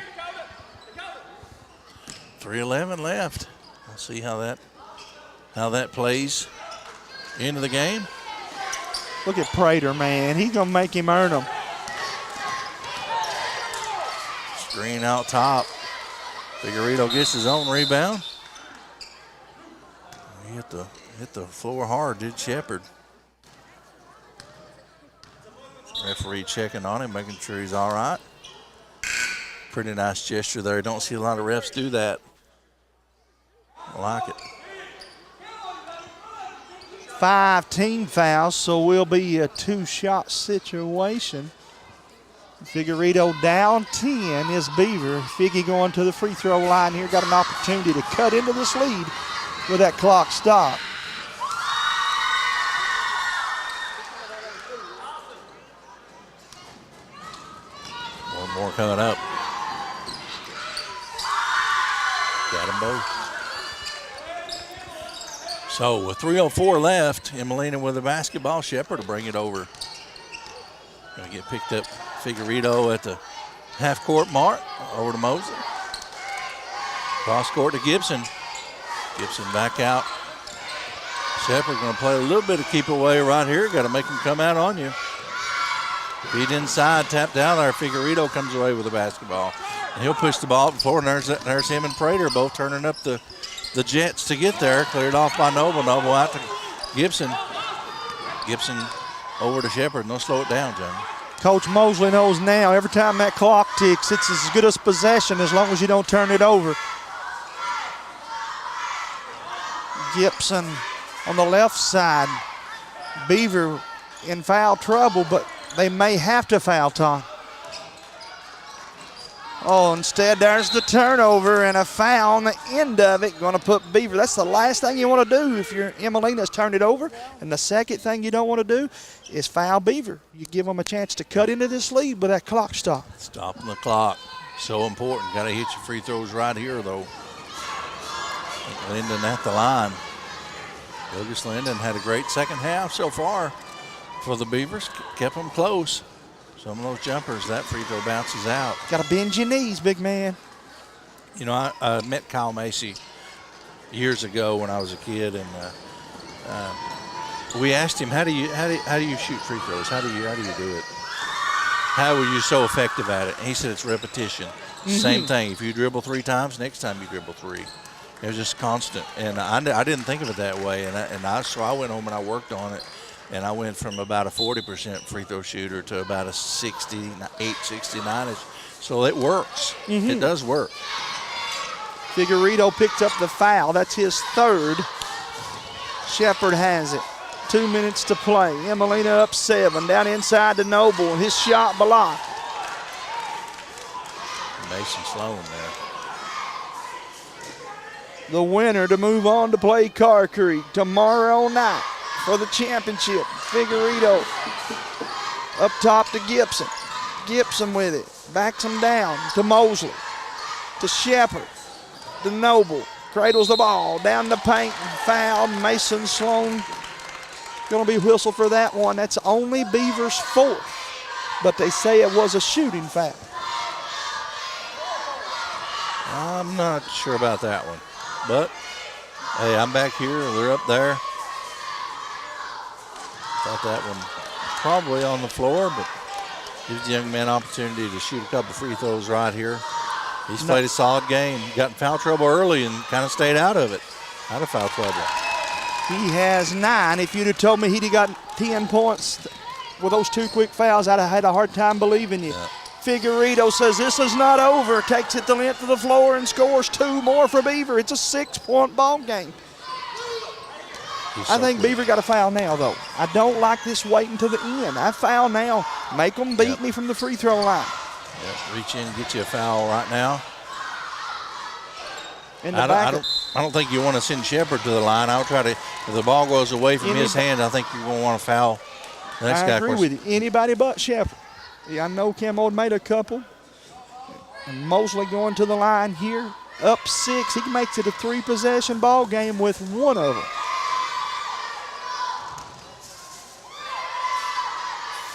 3:11 left. We'll see how that plays into the game. Look at Prater, man. He's going to make him earn them. Screen out top. Figueredo gets his own rebound. He hit the floor hard, did Shepard. Referee checking on him, making sure he's all right. Pretty nice gesture there. Don't see a lot of refs do that. I like it. 5 team fouls, so will be a 2-shot situation. Figueredo down 10 is Beaver. Figgy going to the free throw line here. Got an opportunity to cut into this lead with that clock stop. One more coming up. Got them both. So with 3:04 left, Emmalena with the basketball. Shepard to bring it over. Gonna get picked up. Figueredo at the half-court mark. Over to Mosley. Cross court to Gibson. Gibson back out. Shepard gonna play a little bit of keep away right here. Got to make him come out on you. Feed inside, tap down there. Figueredo comes away with the basketball. And he'll push the ball before. There's him and Prater both turning up the jets to get there. Cleared off by Noble. Noble out to Gibson. Gibson over to Shepard. And they'll slow it down, Johnny. Coach Mosley knows now every time that clock ticks, it's as good as possession as long as you don't turn it over. Gibson on the left side. Beaver in foul trouble, but they may have to foul, Tom. Oh, instead there's the turnover and a foul on the end of it. Going to put Beaver. That's the last thing you want to do if you're Emmalena's turned it over. And the second thing you don't want to do is foul Beaver. You give them a chance to cut into this lead with that clock stop. Stopping the clock. So important. Got to hit your free throws right here, though. Linden at the line. Lucas Linden had a great second half so far for the Beavers. Kept them close. Some of those jumpers, that free throw bounces out. Got to bend your knees, big man. You know, I met Kyle Macy years ago when I was a kid, and we asked him, how do you shoot free throws? How do you do it? How were you so effective at it? And he said it's repetition. Same thing. If you dribble 3 times, next time you dribble 3. It was just constant, and I didn't think of it that way, so I went home and I worked on it. And I went from about a 40% free throw shooter to about a 68, 69-ish. So it works. It does work. Figueredo picked up the foul. That's his 3rd. Shepard has it. 2 minutes to play. Emmalena up 7. Down inside to Noble. His shot blocked. Mason Sloan there. The winner to move on to play Car Creek tomorrow night for the championship. Figueredo up top to Gibson. Gibson with it. Backs him down to Mosley. To Shepard. To Noble. Cradles the ball. Down the paint. Fouled. Mason Sloan going to be whistled for that one. That's only Beaver's 4th. But they say it was a shooting foul. I'm not sure about that one. But, hey, I'm back here. They're up there. Thought that one probably on the floor, but gives the young man opportunity to shoot a couple free throws right here. He's played a solid game. Got in foul trouble early and kind of stayed out of it. Out of foul trouble. He has 9. If you'd have told me he'd have got 10 points with those 2 quick fouls, I'd have had a hard time believing you. Yeah. Figueredo says this is not over. Takes it the length of the floor and scores 2 more for Beaver. It's a 6-point ball game. I think Beaver got a foul now, though. I don't like this waiting to the end. I foul now. Make them beat me from the free throw line. Yep. Reach in and get you a foul right now. I don't think you want to send Shepard to the line. I would try to, if the ball goes away from his hand, I think you're going to want to foul the next guy. I agree with you. Anybody but Shepard. Yeah, I know Camo made a couple. And Mosley going to the line here. Up 6. He makes it a 3-possession ball game with one of them.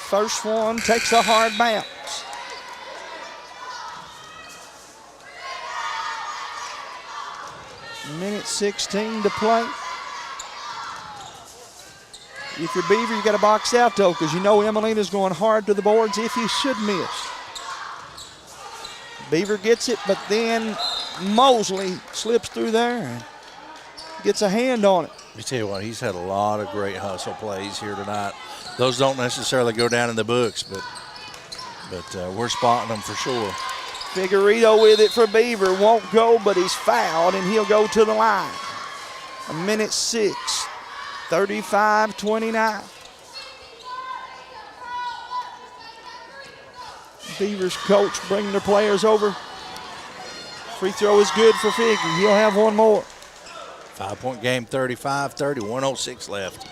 First one takes a hard bounce. Minute 16 to play. If you're Beaver, you got to box out though, because you know Emmalena's going hard to the boards if you should miss. Beaver gets it, but then Mosley slips through there and gets a hand on it. Let me tell you what, he's had a lot of great hustle plays here tonight. Those don't necessarily go down in the books, but we're spotting them for sure. Figueredo with it for Beaver. Won't go, but he's fouled, and he'll go to the line. A minute 6, 35-29. Beaver's coach bringing their players over. Free throw is good for Figgy. He'll have one more. 5-point game, 35-30, 1:06 left.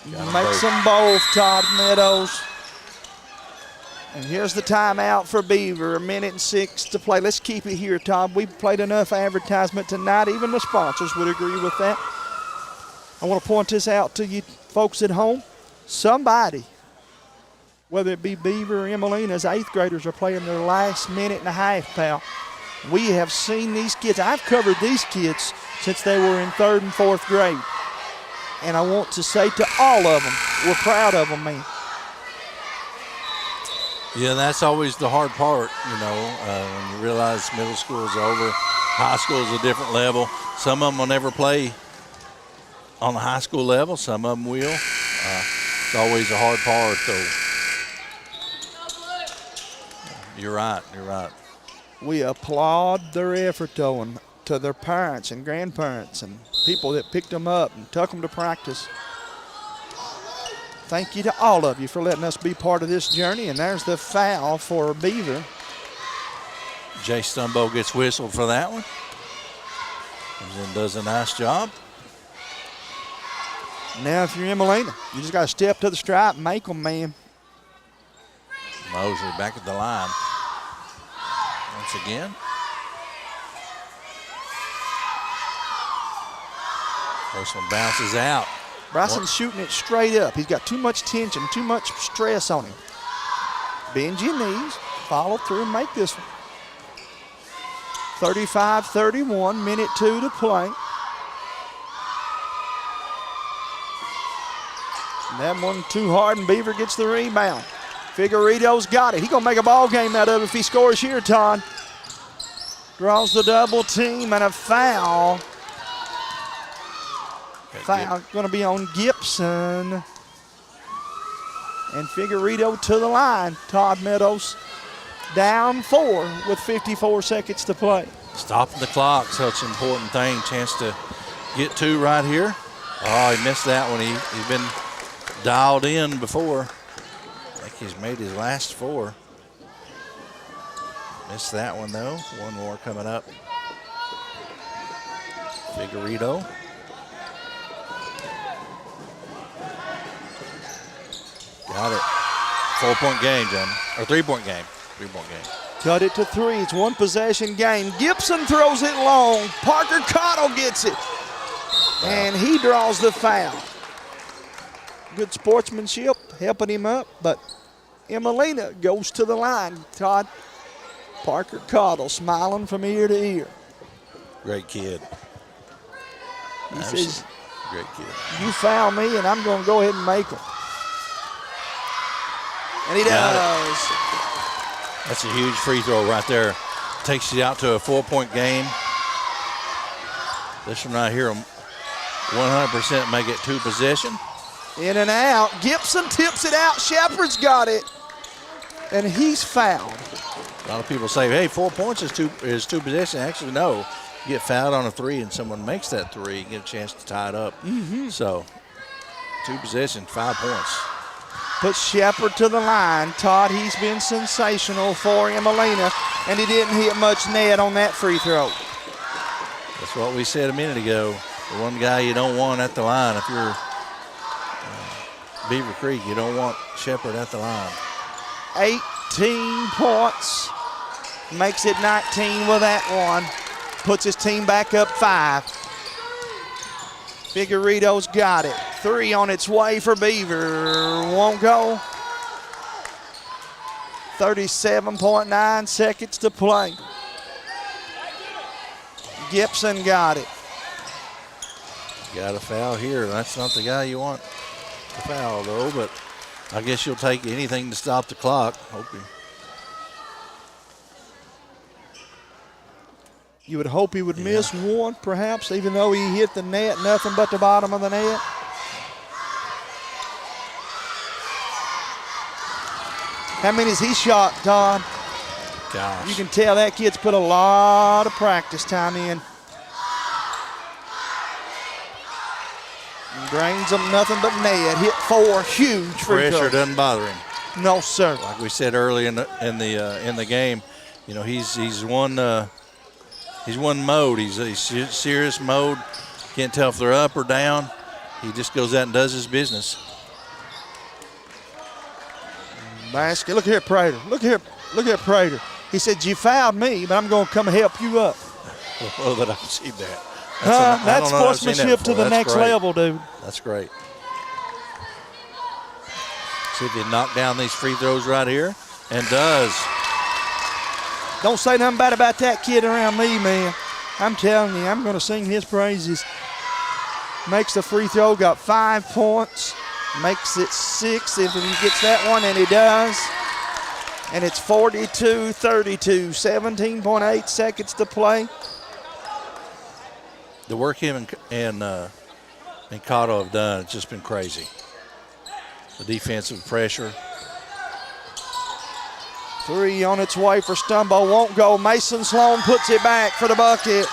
Makes them both, Todd Meadows. And here's the timeout for Beaver. A minute and 6 to play. Let's keep it here, Todd. We've played enough advertisement tonight. Even the sponsors would agree with that. I want to point this out to you folks at home. Somebody, whether it be Beaver or Emmalena's 8th graders, are playing their last minute and a half, pal. We have seen these kids. I've covered these kids since they were in 3rd and 4th grade. And I want to say to all of them, we're proud of them, man. Yeah, that's always the hard part, when you realize middle school is over. High school is a different level. Some of them will never play on the high school level. Some of them will. It's always a hard part, though. You're right. We applaud their effort, though, and to their parents and grandparents and people that picked them up and took them to practice. Thank you to all of you for letting us be part of this journey. And there's the foul for Beaver. Jay Stumbo gets whistled for that one. Comes in, does a nice job. Now if you're Emmalena, you just got to step to the stripe and make them, man. Mosley back at the line. Once again. First one bounces out. Bryson's shooting it straight up. He's got too much tension, too much stress on him. Bend your knees, follow through, and make this one. 35-31, minute 2 to play. And that one too hard, and Beaver gets the rebound. Figueredo's got it. He's going to make a ball game out of it if he scores here, Todd. Draws the double team and a foul. Foul going to be on Gibson. And Figueredo to the line. Todd Meadows down 4 with 54 seconds to play. Stopping the clock, such an important thing. Chance to get 2 right here. Oh, he missed that one. He's been dialed in before. I think he's made his last 4. Missed that one, though. One more coming up. Figueredo. Got it. 4-point game, John. Or 3-point game. 3-point game. Cut it to 3. It's 1 possession game. Gibson throws it long. Parker Cottle gets it. And he draws the foul. Good sportsmanship, helping him up, but Emmalena goes to the line. Todd, Parker Cottle smiling from ear to ear. Great kid. He says, great kid. You foul me, and I'm going to go ahead and make them. And he does. That's a huge free throw right there. Takes you out to a 4-point game. This one right here will 100% make it 2 possession. In and out. Gibson tips it out. Shepard's got it. And he's fouled. A lot of people say, hey, 4 points is two possession. Actually, no. You get fouled on a 3 and someone makes that 3, you get a chance to tie it up. So, 2 possessions, 5 points. Put Shepard to the line. Todd, he's been sensational for Emmalena, and he didn't hit much net on that free throw. That's what we said a minute ago. The one guy you don't want at the line, if you're Beaver Creek, you don't want Shepard at the line. 18 points. Makes it 19 with that one. Puts his team back up 5. Figueredo's got it. 3 on its way for Beaver. Won't go. 37.9 seconds to play. Gibson got it. Got a foul here. That's not the guy you want to foul, though, but I guess you'll take anything to stop the clock. You would hope he would miss one, perhaps, even though he hit the net, nothing but the bottom of the net. How many has he shot, Todd? Gosh. You can tell that kid's put a lot of practice time in. Drains them nothing but net. Hit 4, huge free throw. Pressure doesn't bother him. No, sir. Like we said early in the game, you know, he's one mode. He's serious mode. Can't tell if they're up or down. He just goes out and does his business. Basket. Look here, Prater. Look here, Prater. He said, you fouled me, but I'm going to come help you up. Oh, that I've seen that. That's sportsmanship to the next level, dude. That's great. See if he knock down these free throws right here, and does. Don't say nothing bad about that kid around me, man. I'm telling you, I'm going to sing his praises. Makes the free throw, got 5 points. Makes it 6 if he gets that one, and he does. And it's 42-32, 17.8 seconds to play. The work him and Cotto have done, it's just been crazy. The defensive pressure. 3 on its way for Stumbo, won't go. Mason Sloan puts it back for the bucket.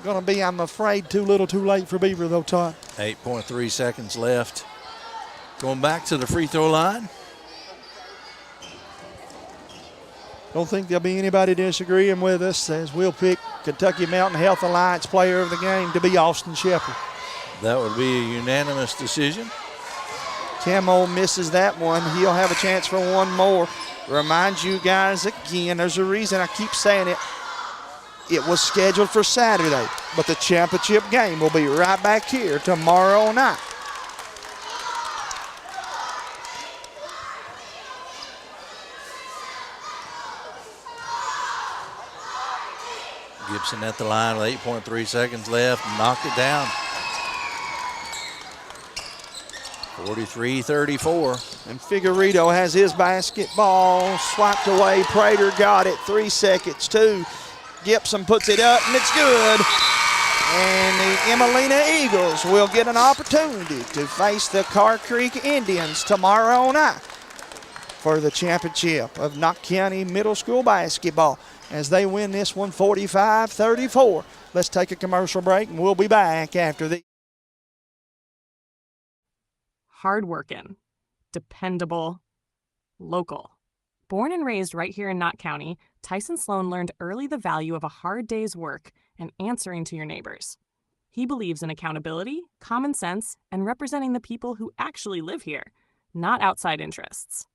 Gonna be, I'm afraid, too little too late for Beaver though, Todd. 8.3 seconds left. Going back to the free throw line. Don't think there'll be anybody disagreeing with us as we'll pick Kentucky Mountain Health Alliance player of the game to be Austin Shepard. That would be a unanimous decision. Camo misses that one. He'll have a chance for one more. Remind you guys again, there's a reason I keep saying it. It was scheduled for Saturday, but the championship game will be right back here tomorrow night. Gibson at the line with 8.3 seconds left. Knocked it down. 43-34. And Figueredo has his basketball swiped away. Prater got it. 3 seconds, 2. Gibson puts it up, and it's good. And the Emmalena Eagles will get an opportunity to face the Carr Creek Indians tomorrow night for the championship of Knott County Middle School basketball as they win this one 45-34. Let's take a commercial break, and we'll be back after the. Hardworking, dependable, local. Born and raised right here in Knott County, Tyson Sloan learned early the value of a hard day's work and answering to your neighbors. He believes in accountability, common sense, and representing the people who actually live here, not outside interests.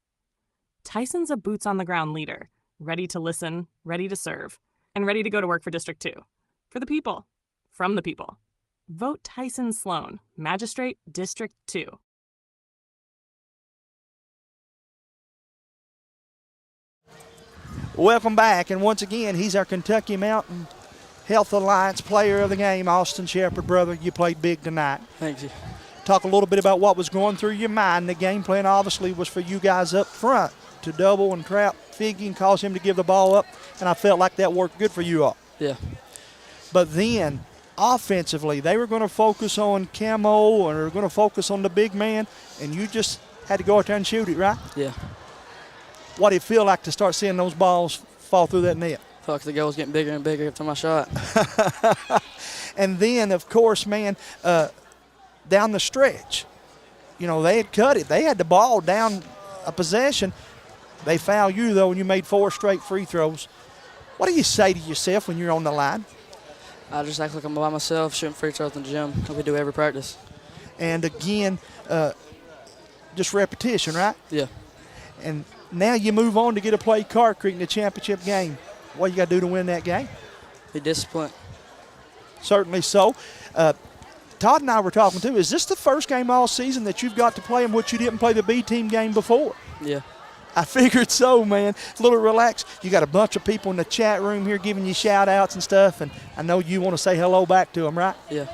Tyson's a boots-on-the-ground leader, ready to listen, ready to serve, and ready to go to work for District 2. For the people, from the people. Vote Tyson Sloan, Magistrate, District 2. Welcome back, and once again, he's our Kentucky Mountain Health Alliance player of the game, Austin Shepard. Brother, you played big tonight. Thank you. Talk a little bit about what was going through your mind. The game plan obviously was for you guys up front to double and trap Figgy and cause him to give the ball up, and I felt like that worked good for you all. Yeah. But then offensively, they were going to focus on Camo or they were going to focus on the big man, and you just had to go out there and shoot it, right? Yeah. What did it feel like to start seeing those balls fall through that net? I felt like the goal was getting bigger and bigger every time I shot. And then, of course, man, down the stretch, you know, they had cut it. They had the ball down a possession. They fouled you, though, and you made 4 straight free throws. What do you say to yourself when you're on the line? I just act like I'm by myself shooting free throws in the gym like we do every practice. And again, just repetition, right? Yeah. And now you move on to get to play Car Creek in the championship game. What you got to do to win that game? Be disciplined. Certainly so. Todd and I were talking too. Is this the first game all season that you've got to play in which you didn't play the B team game before? Yeah. I figured so, man. A little relaxed. You got a bunch of people in the chat room here giving you shout outs and stuff, and I know you want to say hello back to them, right? Yeah.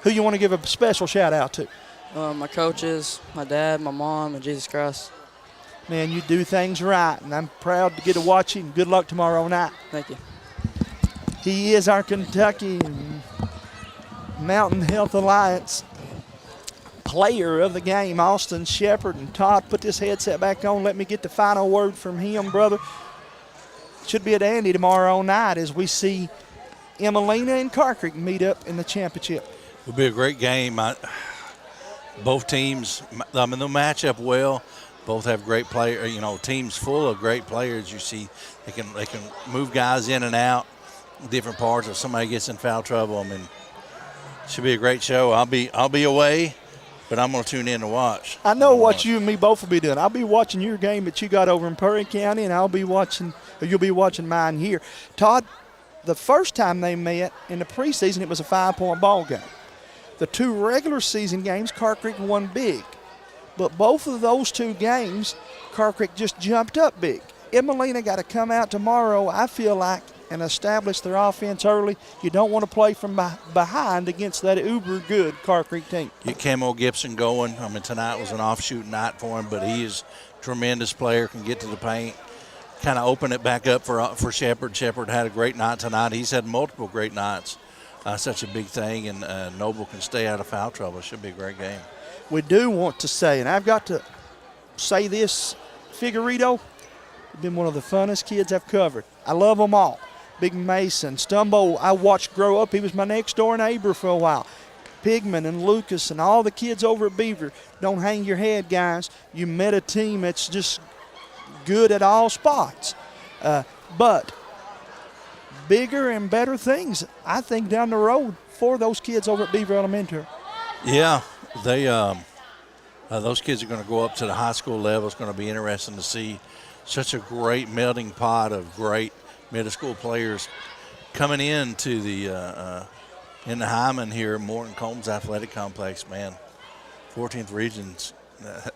Who you want to give a special shout out to? My coaches, my dad, my mom, and Jesus Christ. Man, you do things right, and I'm proud to get to watch you, and good luck tomorrow night. Thank you. He is our Kentucky Mountain Health Alliance player of the game, Austin Shepard. And Todd, put this headset back on. Let me get the final word from him, brother. Should be at Andy tomorrow night as we see Emmalena and Car Creek meet up in the championship. It'll be a great game. Both teams, they'll match up well. Both have great players, you know, teams full of great players. You see, they can move guys in and out, different parts. If somebody gets in foul trouble, I mean, it should be a great show. I'll be away, but I'm going to tune in to watch. I know what you and me both will be doing. I'll be watching your game that you got over in Perry County, and you'll be watching mine here. Todd, the first time they met in the preseason, it was a 5-point ball game. The 2 regular season games, Car Creek won big. But both of those 2 games, Car Creek just jumped up big. Emmalena got to come out tomorrow, I feel like, and establish their offense early. You don't want to play from behind against that uber good Car Creek team. Get Camo Gibson going. I mean, tonight was an offshoot night for him, but he is a tremendous player, can get to the paint. Kind of open it back up for Shepard. Shepard had a great night tonight. He's had multiple great nights. Such a big thing, and Noble can stay out of foul trouble. It should be a great game. We do want to say, and I've got to say this, Figueredo, been one of the funnest kids I've covered. I love them all. Big Mason, Stumbo, I watched grow up. He was my next door neighbor for a while. Pigman and Lucas and all the kids over at Beaver. Don't hang your head, guys. You met a team that's just good at all spots. But bigger and better things, I think, down the road for those kids over at Beaver Elementary. Yeah, they those kids are going to go up to the high school level. It's going to be interesting to see such a great melting pot of great middle school players coming into the in the Hyman here, Morton Combs Athletic Complex. Man, 14th Regions,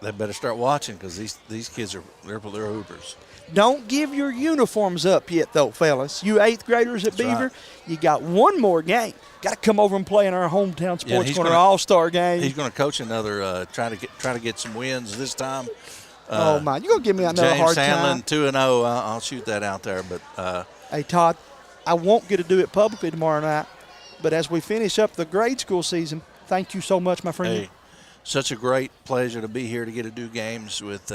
they better start watching because these kids they're hoopers. Don't give your uniforms up yet, though, fellas. You 8th graders at Beaver, right. You got one more game. Got to come over and play in our hometown sports corner all-star game. He's going to coach another, try to get some wins this time. Oh, my. You're going to give me another James hard Sandlin, time. 2-0. I'll shoot that out there. But hey, Todd, I won't get to do it publicly tomorrow night, but as we finish up the grade school season, thank you so much, my friend. Hey, such a great pleasure to be here to get to do games with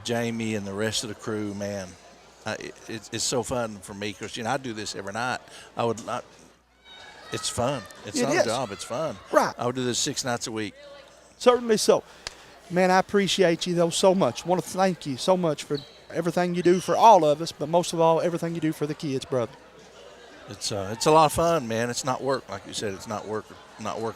Jamie and the rest of the crew, man. It's so fun for me because, I do this every night. It's fun. It's not a job. It's fun. Right. I would do this 6 nights a week. Certainly so. Man, I appreciate you, though, so much. I want to thank you so much for everything you do for all of us, but most of all, everything you do for the kids, brother. It's a lot of fun, man. It's not work, like you said. It's not work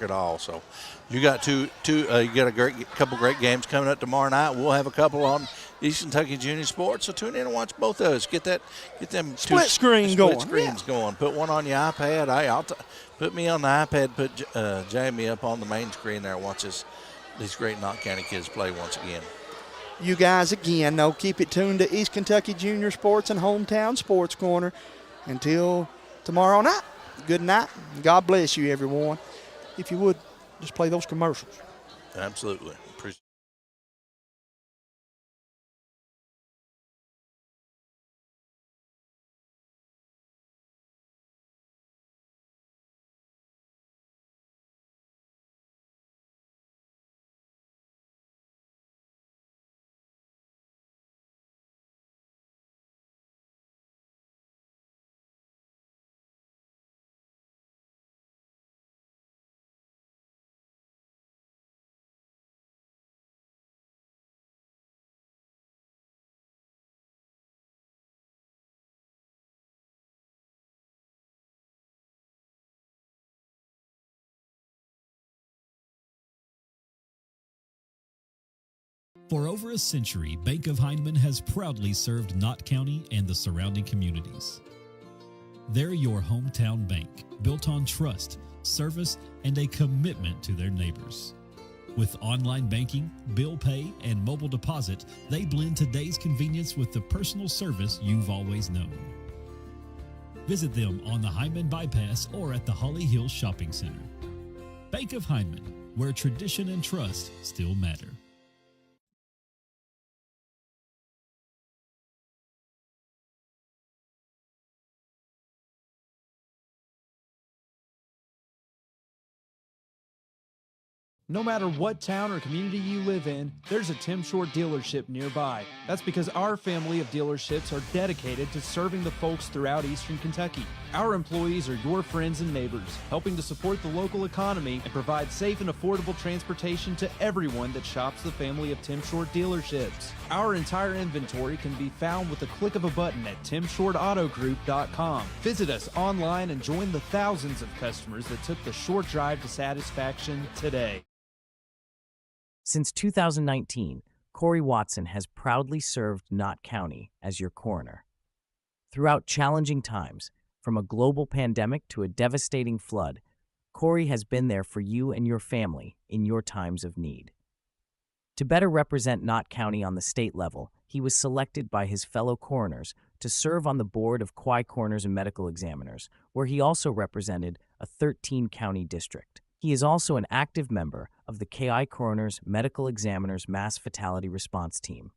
at all. So, you got you got a couple great games coming up tomorrow night. We'll have a couple on East Kentucky Junior Sports. So tune in and watch both of those. Get them split screens going. Put one on your iPad. Put me on the iPad. Put Jamie up on the main screen there. Watch these great Knott County kids play once again. You guys, again, though, keep it tuned to East Kentucky Junior Sports and Hometown Sports Corner until tomorrow night. Good night. God bless you, everyone. If you would, just play those commercials. Absolutely. Appreciate For over a century, Bank of Heinemann has proudly served Knott County and the surrounding communities. They're your hometown bank, built on trust, service, and a commitment to their neighbors. With online banking, bill pay, and mobile deposit, they blend today's convenience with the personal service you've always known. Visit them on the Hyman Bypass or at the Holly Hills Shopping Center. Bank of Hyman, where tradition and trust still matter. No matter what town or community you live in, there's a Tim Short dealership nearby. That's because our family of dealerships are dedicated to serving the folks throughout Eastern Kentucky. Our employees are your friends and neighbors, helping to support the local economy and provide safe and affordable transportation to everyone that shops the family of Tim Short dealerships. Our entire inventory can be found with the click of a button at timshortautogroup.com. Visit us online and join the thousands of customers that took the short drive to satisfaction today. Since 2019, Corey Watson has proudly served Knott County as your coroner. Throughout challenging times, from a global pandemic to a devastating flood, Corey has been there for you and your family in your times of need. To better represent Knott County on the state level, he was selected by his fellow coroners to serve on the board of Quai Coroners and Medical Examiners, where he also represented a 13-county district. He is also an active member of the KI Coroners Medical Examiners Mass Fatality Response Team.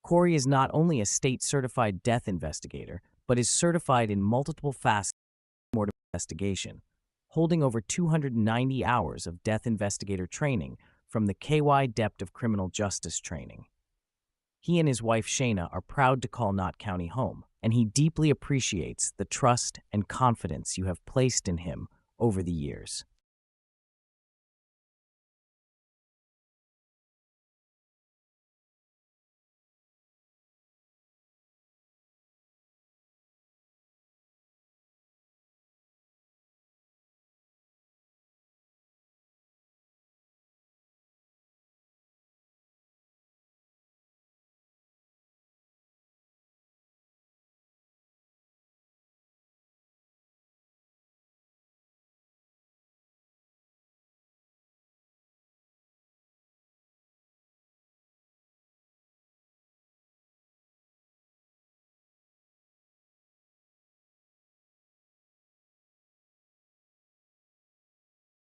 Corey is not only a state-certified death investigator, but is certified in multiple facets of mortem investigation, holding over 290 hours of death investigator training from the KY Depth of Criminal Justice Training. He and his wife Shayna are proud to call Knott County home, and he deeply appreciates the trust and confidence you have placed in him over the years.